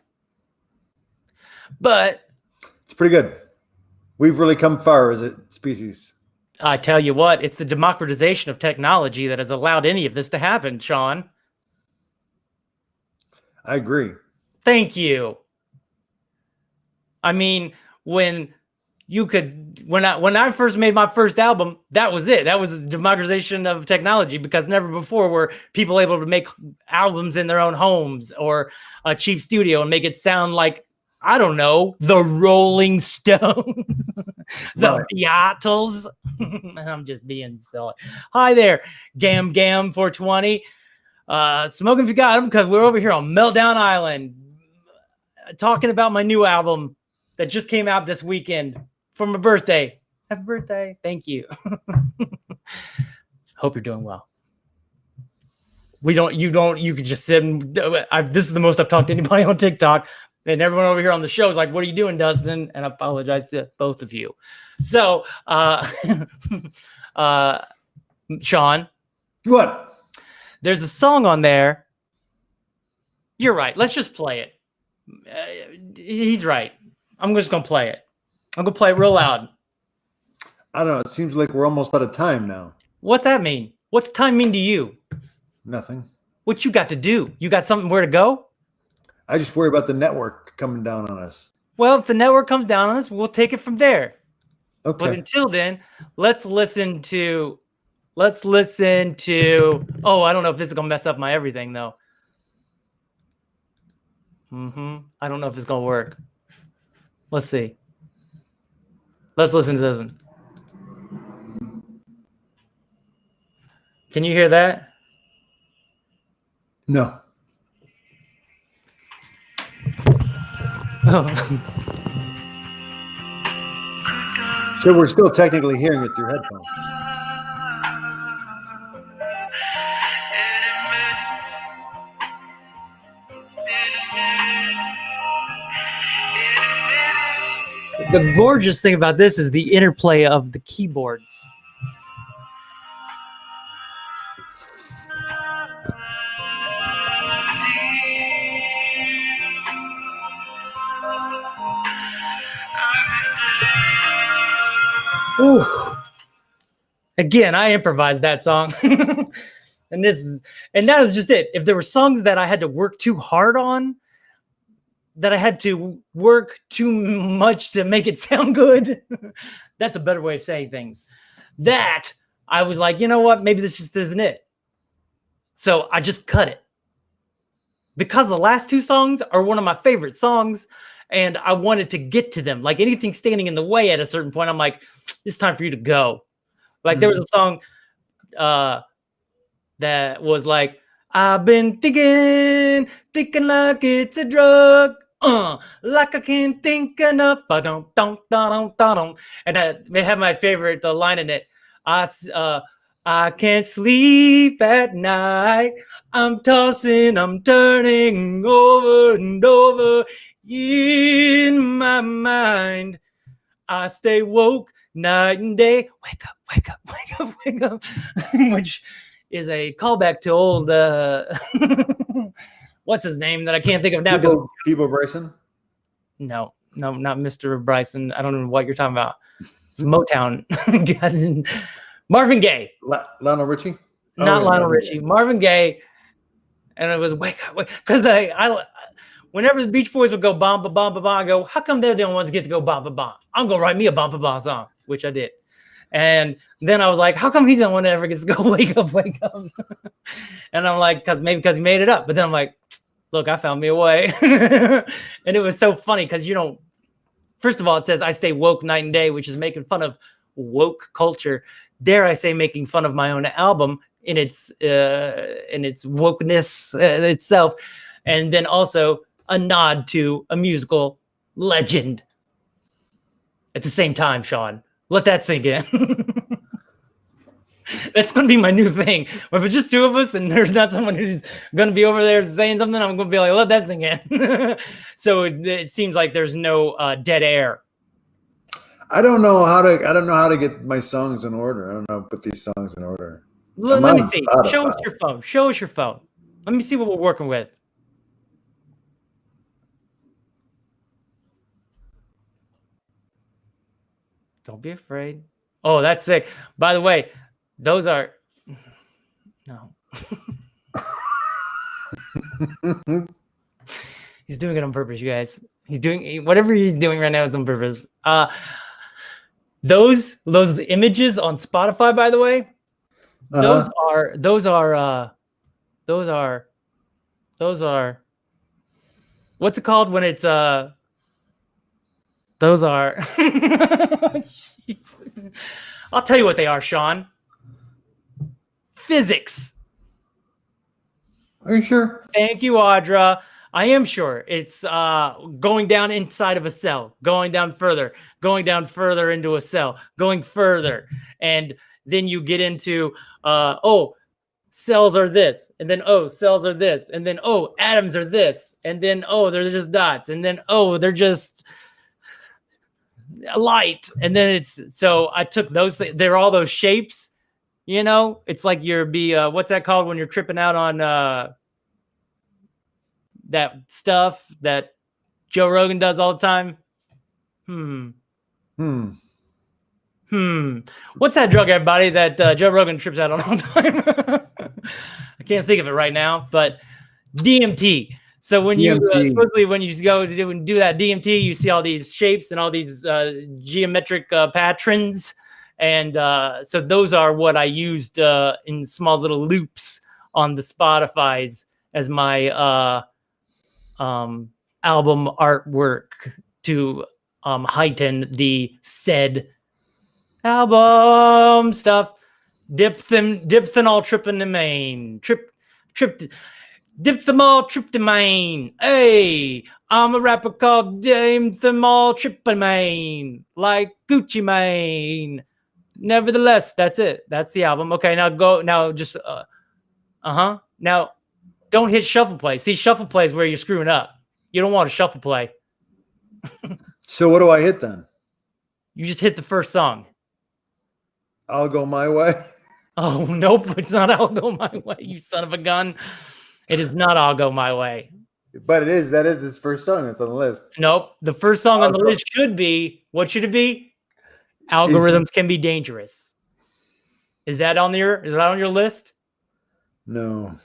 But it's pretty good. We've really come far as a species. I tell you what, it's the democratization of technology that has allowed any of this to happen, Sean. I agree. Thank you. I mean, when I first made my first album, that was it. That was the democratization of technology, because never before were people able to make albums in their own homes or a cheap studio and make it sound like, I don't know, the Rolling Stones, the Beatles. I'm just being silly. Hi there, Gam 420. Smoking if you got them, because we're over here on Meltdown Island talking about my new album that just came out this weekend for my birthday. Happy birthday. Thank you. Hope you're doing well. You could just sit and this is the most I've talked to anybody on TikTok. And everyone over here on the show is like, what are you doing, Dustin? And I apologize to both of you. So, Sean. What? There's a song on there. You're right. Let's just play it. He's right. I'm just going to play it. I'm going to play it real loud. I don't know. It seems like we're almost out of time now. What's that mean? What's time mean to you? Nothing. What you got to do? You got something where to go? I just worry about the network coming down on us. Well, if the network comes down on us, we'll take it from there. Okay. But until then, let's listen to. Oh, I don't know if this is going to mess up my everything, though. I don't know if it's going to work. Let's see. Let's listen to this one. Can you hear that? No. So we're still technically hearing it through headphones. The gorgeous thing about this is the interplay of the keyboards. Ooh. Again, I improvised that song. and that was just it. If there were songs that I had to work too hard on, that I had to work too much to make it sound good, that's a better way of saying things. That I was like, you know what? Maybe this just isn't it. So I just cut it. Because the last 2 songs are one of my favorite songs, and I wanted to get to them. Like anything standing in the way at a certain point, I'm like, it's time for you to go. Like there was a song that was like, I've been thinking like it's a drug. Like I can't think enough. And they have my favorite line in it. I can't sleep at night. I'm tossing, I'm turning over and over in my mind. I stay woke night and day. Wake up, wake up, wake up, wake up. Which is a callback to old what's his name that I can't think of now? Peebo Bryson? No, not Mr. Bryson. I don't know what you're talking about. It's Motown. Marvin Gaye. Lionel Richie? Not Lionel Richie, Marvin Gaye, and it was wake up, because I whenever the Beach Boys would go bomb ba bomb ba bomb, I go, how come they're the only ones that get to go bomb ba bomb? I'm gonna write me a bomb ba bomb song, which I did. And then I was like, how come he's the one that ever gets to go wake up, wake up? And I'm like, because he made it up. But then I'm like, look, I found me a way. And it was so funny because, first of all, it says I stay woke night and day, which is making fun of woke culture. Dare I say, making fun of my own album in its wokeness itself. And then also a nod to a musical legend at the same time, Sean. Let that sink in. That's going to be my new thing. Or if it's just two of us and there's not someone who's going to be over there saying something, I'm going to be like, let that sink in. So it seems like there's no dead air. I don't know how to get my songs in order. I don't know how to put these songs in order. Let me see. Show us your phone. Show us your phone. Let me see what we're working with. Don't be afraid. Oh, that's sick. By the way, those are no. He's doing it on purpose, you guys. He's doing whatever he's doing right now is on purpose. Those images on Spotify, by the way, those are what's it called when it's those are I'll tell you what they are, Sean. Physics. Are you sure? Thank you, Audra. I am sure. It's going down inside of a cell, going down further into a cell, going further. And then you get into, cells are this. And then, cells are this. And then, atoms are this. And then, they're just dots. And then, they're just light. And then so I took those, they're all those shapes, it's like what's that called when you're tripping out on that stuff that Joe Rogan does all the time? What's that drug, everybody, that Joe Rogan trips out on all the time? I can't think of it right now, but DMT. So when supposedly when you go to do that DMT, you see all these shapes and all these geometric patterns. And so those are what I used in small little loops on the Spotify's as my album artwork to heighten the said album stuff. Diphthenyl tryptamine. Hey, I'm a rapper called diphthenyl tryptamine, like Gucci Mane. Nevertheless, that's it. That's the album. Okay, now just Now don't hit shuffle play. See, shuffle play is where you're screwing up. You don't want to shuffle play. So what do I hit then? You just hit the first song. I'll Go My Way. Oh, nope. It's not I'll Go My Way, you son of a gun. It is not I'll Go My Way. But it is. That is this first song that's on the list. Nope. The first song on the list should be, what should it be? Algorithms Can Be Dangerous. Is that on your list? No.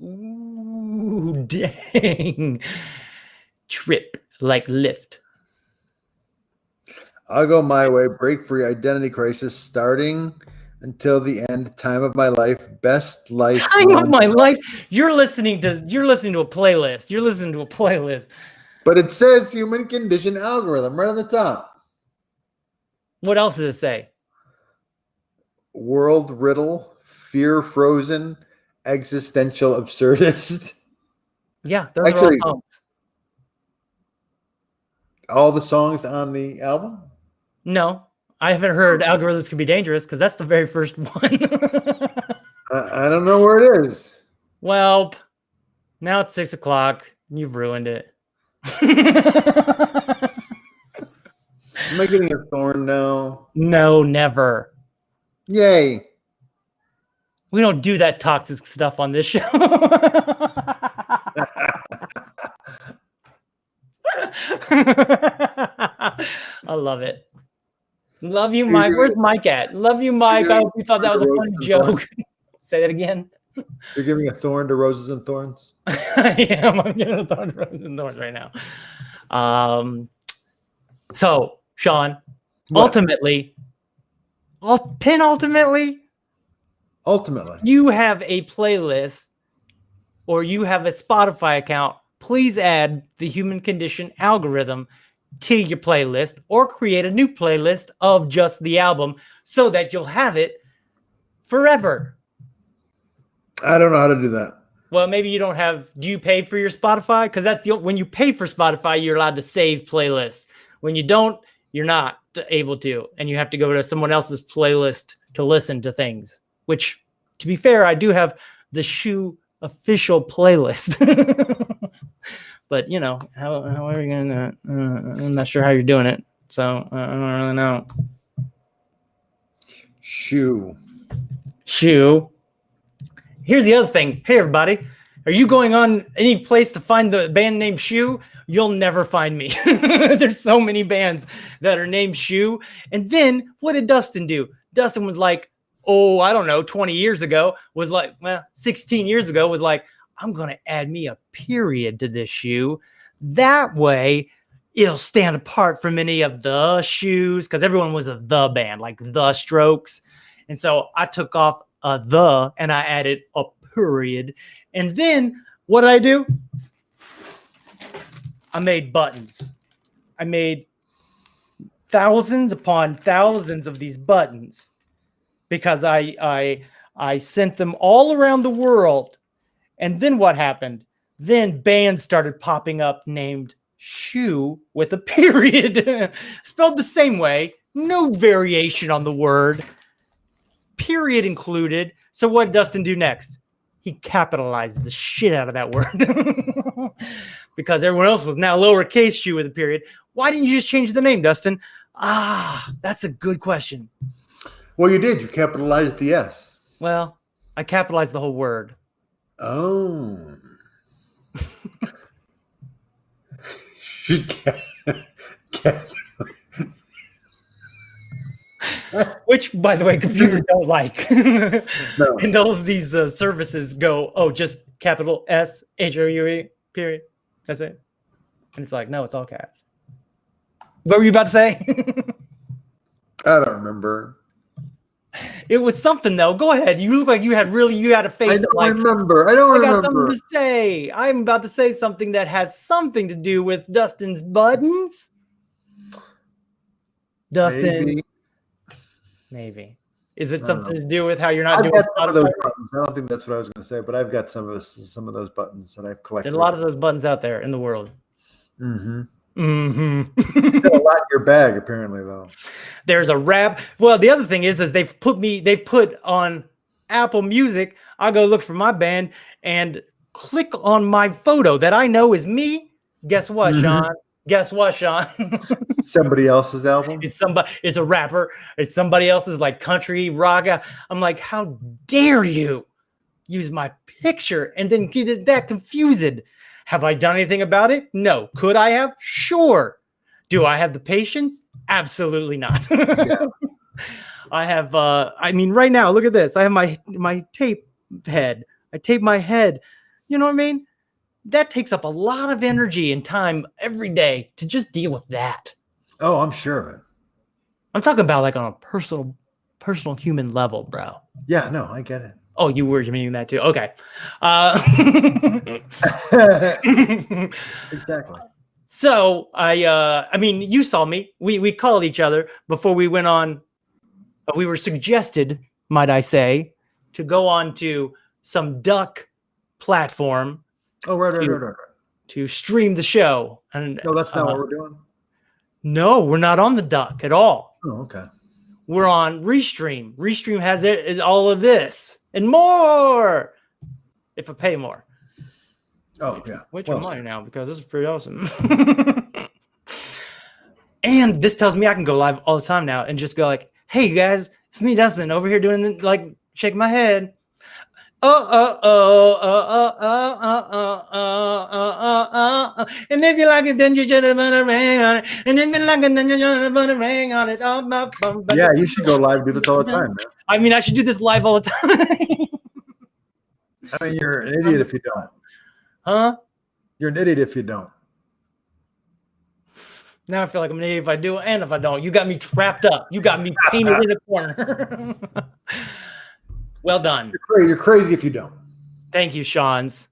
Ooh, dang. Trip like lift. I'll Go My Way, Break Free, Identity Crisis, Starting Until the End, Time of My Life, Best Life. Time of My Life? You're listening to a playlist. You're listening to a playlist. But it says Human Condition Algorithm right on the top. What else does it say? World Riddle, Fear Frozen, Existential Absurdist. Yeah, those are all songs. All the songs on the album? No, I haven't heard Algorithms Can Be Dangerous because that's the very first one. I don't know where it is. Well, now it's 6 o'clock. You've ruined it. Am I getting a thorn now? No, never. Yay. We don't do that toxic stuff on this show. I love it. Love you, Mike. Where's Mike at? Love you, Mike. I hope you thought that was a funny joke. Say that again. You're giving a thorn to roses and thorns? I am. I'm giving a thorn to roses and thorns right now. So, Sean, What? ultimately, you have a playlist or you have a Spotify account. Please add the Human Condition algorithm to your playlist or create a new playlist of just the album so that you'll have it forever. I don't know how to do that. Well, maybe you don't have. Do you pay for your Spotify? Because that's when you pay for Spotify, you're allowed to save playlists. When you don't, you're not able to, and you have to go to someone else's playlist to listen to things. Which, to be fair, I do have the Shoe official playlist. But you know, how are you gonna? I'm not sure how you're doing it, so I don't really know. Shoe. Here's the other thing. Hey, everybody. Are you going on any place to find the band named Shoe? You'll never find me. There's so many bands that are named Shoe. And then what did Dustin do? Dustin was like, oh, I don't know, 20 years ago, was like, well, 16 years ago, was like, I'm going to add me a period to this shoe. That way, it'll stand apart from any of the shoes, because everyone was a the band, like the Strokes. And so I took off a the and I added a period. And then what did I do? I made buttons. I made thousands upon thousands of these buttons because I sent them all around the world. And then what happened? Then bands started popping up named Shoe with a period, spelled the same way, no variation on the word, period included. So what did Dustin do next? He capitalized the shit out of that word because everyone else was now lowercase shoe with a period. Why didn't you just change the name, Dustin? That's a good question. Well, you did. You capitalized the S. Well, I capitalized the whole word. Oh. Which, by the way, computers don't like. No. And all of these services go, oh, just capital SHOUE, period. That's it. And it's like, no, it's all caps. What were you about to say? I don't remember. It was something, though. Go ahead. You look like you had a face. I don't like, remember. I got something to say. I'm about to say something that has something to do with Dustin's buttons. Dustin. Maybe. Is it something to do with how you're not doing some of those buttons. I don't think that's what I was going to say, but I've got some of those buttons that I've collected. There's a lot of those buttons out there in the world. Mm-hmm. Mm-hmm. Still a lot in your bag, apparently, though. There's a rap. Well, the other thing is they've put on Apple Music. I'll go look for my band and click on my photo that I know is me. Guess what, Sean? Guess what, Sean? Somebody else's album? It's a rapper. It's somebody else's, like, country rock. I'm like, how dare you use my picture and then get it that confused? Have I done anything about it? No. Could I have? Sure. Do I have the patience? Absolutely not. Yeah. I have, right now, look at this. I have my tape head. I tape my head. You know what I mean? That takes up a lot of energy and time every day to just deal with that. Oh, I'm sure of it. I'm talking about like on a personal human level, bro. Yeah, no, I get it. Oh, you were meaning that too. Okay. Exactly. So you saw me. We called each other before we went on. We were suggested, might I say, to go on to some duck platform. Oh, right. To stream the show. And no, that's not what we're doing. No, we're not on the duck at all. Oh, okay. We're on Restream. Restream has all of this and more. If I pay more. Oh, yeah. Which I'm on now because this is pretty awesome. And this tells me I can go live all the time now and just go like, hey, you guys, it's me, Dustin, over here doing like shaking my head. And if you like it, then you should have put a ring on it. And if you like it, then you should have put a ring on it. Yeah, you should go live, do this all the time, man. I mean, I should do this live all the time. I mean, you're an idiot if you don't. Huh? You're an idiot if you don't. Now I feel like I'm an idiot if I do and if I don't. You got me trapped up. You got me painted in a corner. Well done. You're crazy if you don't. Thank you, Sean's.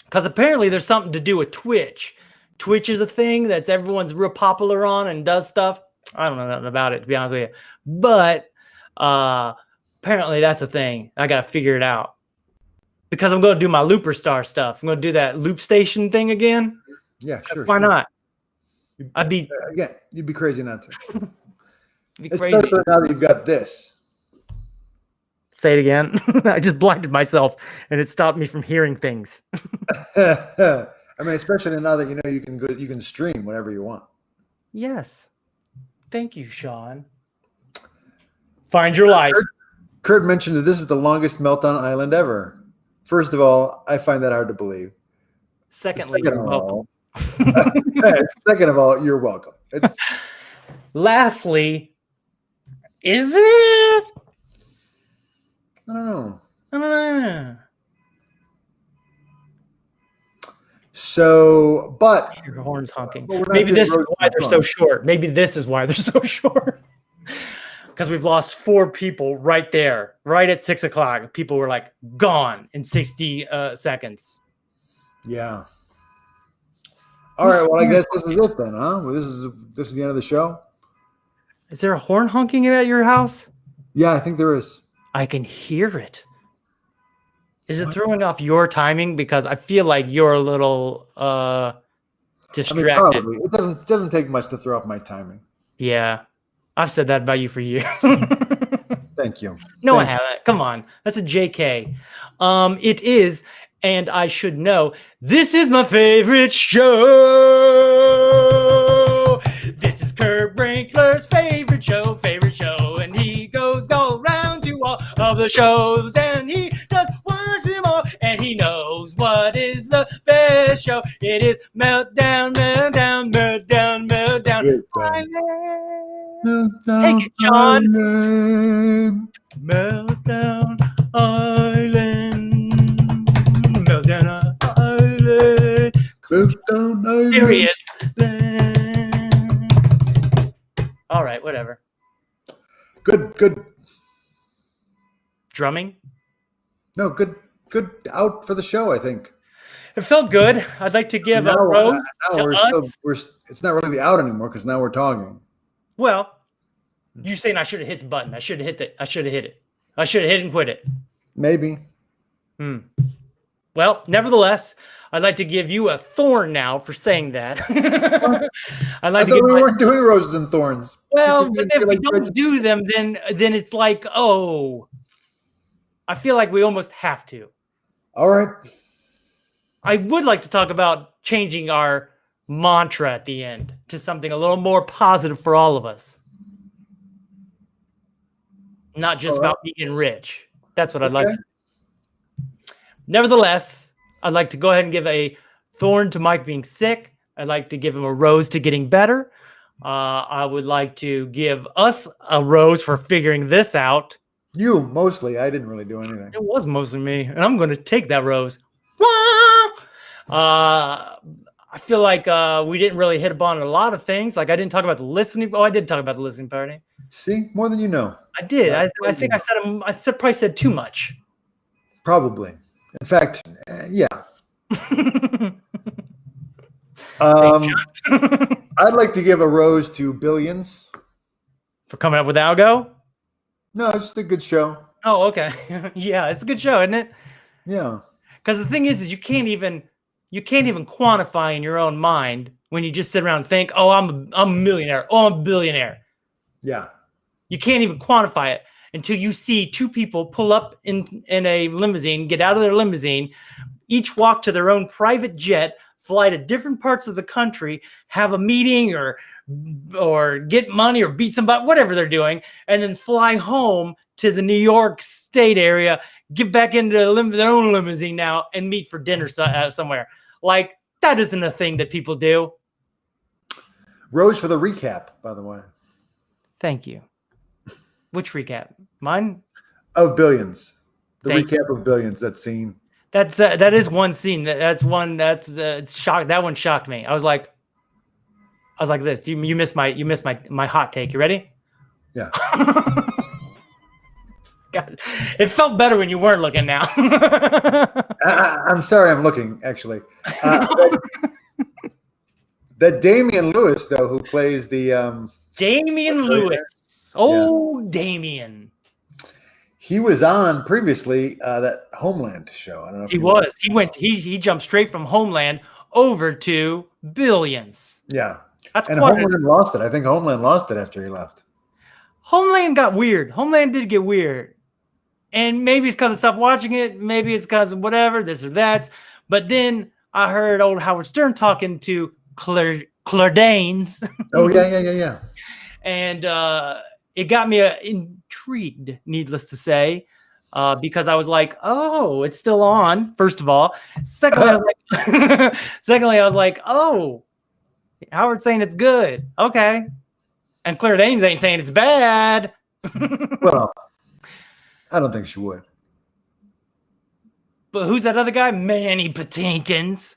Because apparently there's something to do with Twitch. Twitch is a thing that everyone's real popular on and does stuff. I don't know nothing about it, to be honest with you. But apparently that's a thing. I got to figure it out. Because I'm going to do my Looper Star stuff. I'm going to do that loop station thing again. Yeah, sure. Why not? You'd be crazy not to. Be crazy. Especially now that you've got this. Say it again. I just blinded myself and it stopped me from hearing things. I mean, especially now that you know you can stream whatever you want. Yes. Thank you, Sean. Find your life. Kurt mentioned that this is the longest Meltdown Island ever. First of all, I find that hard to believe. Secondly, you're welcome. Second of all, you're welcome. Lastly, is it? I don't know. So, but your horns honking. Maybe this is why they're so short. Maybe this is why they're so short. Because we've lost 4 people right there, right at 6 o'clock. People were like gone in 60 seconds. Yeah. All right. Well, I guess this is it then, huh? Well, this is the end of the show. Is there a horn honking at your house? Yeah, I think there is. I can hear it. Is it throwing off your timing? Because I feel like you're a little distracted. I mean, probably. It doesn't take much to throw off my timing. Yeah. I've said that about you for years. Thank you. No, I haven't. Come on. That's a JK. It is, and I should know, this is my favorite show. This is Kurt Brinkler's favorite show, and he goes all around to all of the shows, and he does watch them all, and he knows what is the best show. It is Meltdown, Meltdown, Meltdown, Meltdown. Take it, John. Meltdown Island. Meltdown Island. Meltdown Island. Here he is. All right, whatever. Good. Drumming? No, good out for the show, I think. It felt good. I'd like to give a rose to us. It's not really the out anymore because now we're talking. Well, you're saying I should have hit the button. I should have hit it. I should have hit it and quit it. Maybe. Well, nevertheless, I'd like to give you a thorn now for saying that. I thought we weren't doing roses and thorns. Well, but if we don't do them, then it's like, oh, I feel like we almost have to. All right. I would like to talk about changing our mantra at the end to something a little more positive for all of us. Not just about being rich. That's what I'd like to do. Nevertheless, I'd like to go ahead and give a thorn to Mike being sick. I'd like to give him a rose to getting better. I would like to give us a rose for figuring this out. You, mostly. I didn't really do anything. It was mostly me, and I'm going to take that rose. I feel like we didn't really hit upon a lot of things. Like I didn't talk about the listening. Oh, I did talk about the listening party. See, more than you know. I did. I think I probably said too much. Probably. In fact, yeah. I'd like to give a rose to Billions for coming up with Algo. No, it's just a good show. Oh, okay. Yeah, it's a good show, isn't it? Yeah. Because the thing is you can't even quantify in your own mind when you just sit around and think, oh, I'm a millionaire. Oh, I'm a billionaire. Yeah. You can't even quantify it until you see 2 people pull up in a limousine, get out of their limousine, each walk to their own private jet, fly to different parts of the country, have a meeting or get money or beat somebody, whatever they're doing, and then fly home to the New York State area, get back into their own limousine now, and meet for dinner somewhere. Like, that isn't a thing that people do. Rose for the recap, by the way. Thank you. Which recap? Mine? Of Billions. The recap of Billions, that scene. That is one scene. That's shocked. That one shocked me. I was like this. You missed my hot take. You ready? Yeah. God, it felt better when you weren't looking now. I'm sorry, I'm looking, actually. That Damian Lewis, though, who plays the... Damian Lewis. Oh, yeah. Damian. He was on previously that Homeland show. I don't know if he was. He jumped straight from Homeland over to Billions. Yeah. Homeland lost it. I think Homeland lost it after he left. Homeland got weird. Homeland did get weird. And maybe it's because I stopped watching it. Maybe it's because of whatever, this or that. But then I heard old Howard Stern talking to Claire Danes. Oh, yeah. And it got me intrigued, needless to say, because I was like, oh, it's still on, first of all. Secondly, I was like, oh, Howard's saying it's good. Okay. And Claire Danes ain't saying it's bad. Well, I don't think she would. But who's that other guy? Manny Patinkin.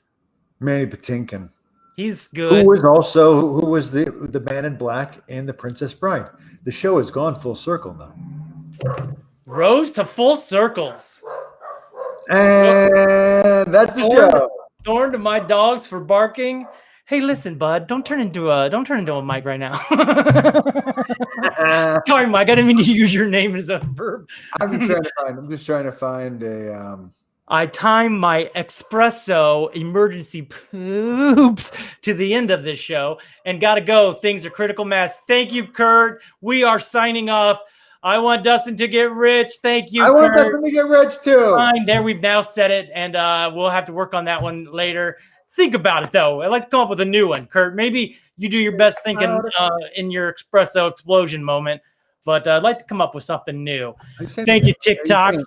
Manny Patinkin. He's good. Who was the man in black in The Princess Bride. The show has gone full circle now. Rose to full circles. And that's the show. Thorn to my dogs for barking. Hey, listen, bud, don't turn into a mic right now. Sorry, Mike, I didn't mean to use your name as a verb. I'm just trying to find a I time my espresso emergency poops to the end of this show and gotta go. Things are critical mass. Thank you, Kurt. We are signing off. I want Dustin to get rich. Thank you, Kurt. I want Dustin to get rich too. Fine, there we've now said it, and we'll have to work on that one later. Think about it, though. I'd like to come up with a new one, Kurt. Maybe you do your best thinking in your espresso explosion moment, but I'd like to come up with something new. Thank you, TikToks.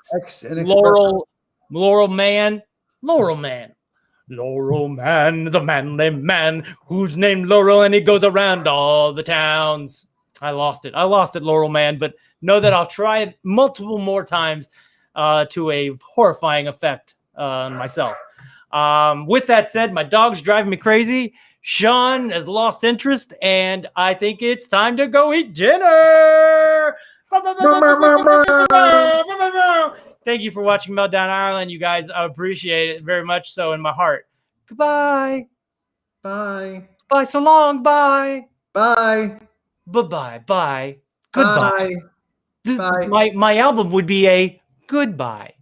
Laurel Man, the manly man who's named Laurel, and he goes around all the towns. I lost it, Laurel Man, but know that I'll try it multiple more times to a horrifying effect on myself. With that said, my dog's driving me crazy. Sean has lost interest, and I think it's time to go eat dinner. Thank you for watching Meltdown Island, you guys. I appreciate it very much so in my heart. Goodbye. Bye. Bye. So long. Bye. Bye. Bye-bye. Bye. Goodbye. Bye. My album would be a goodbye.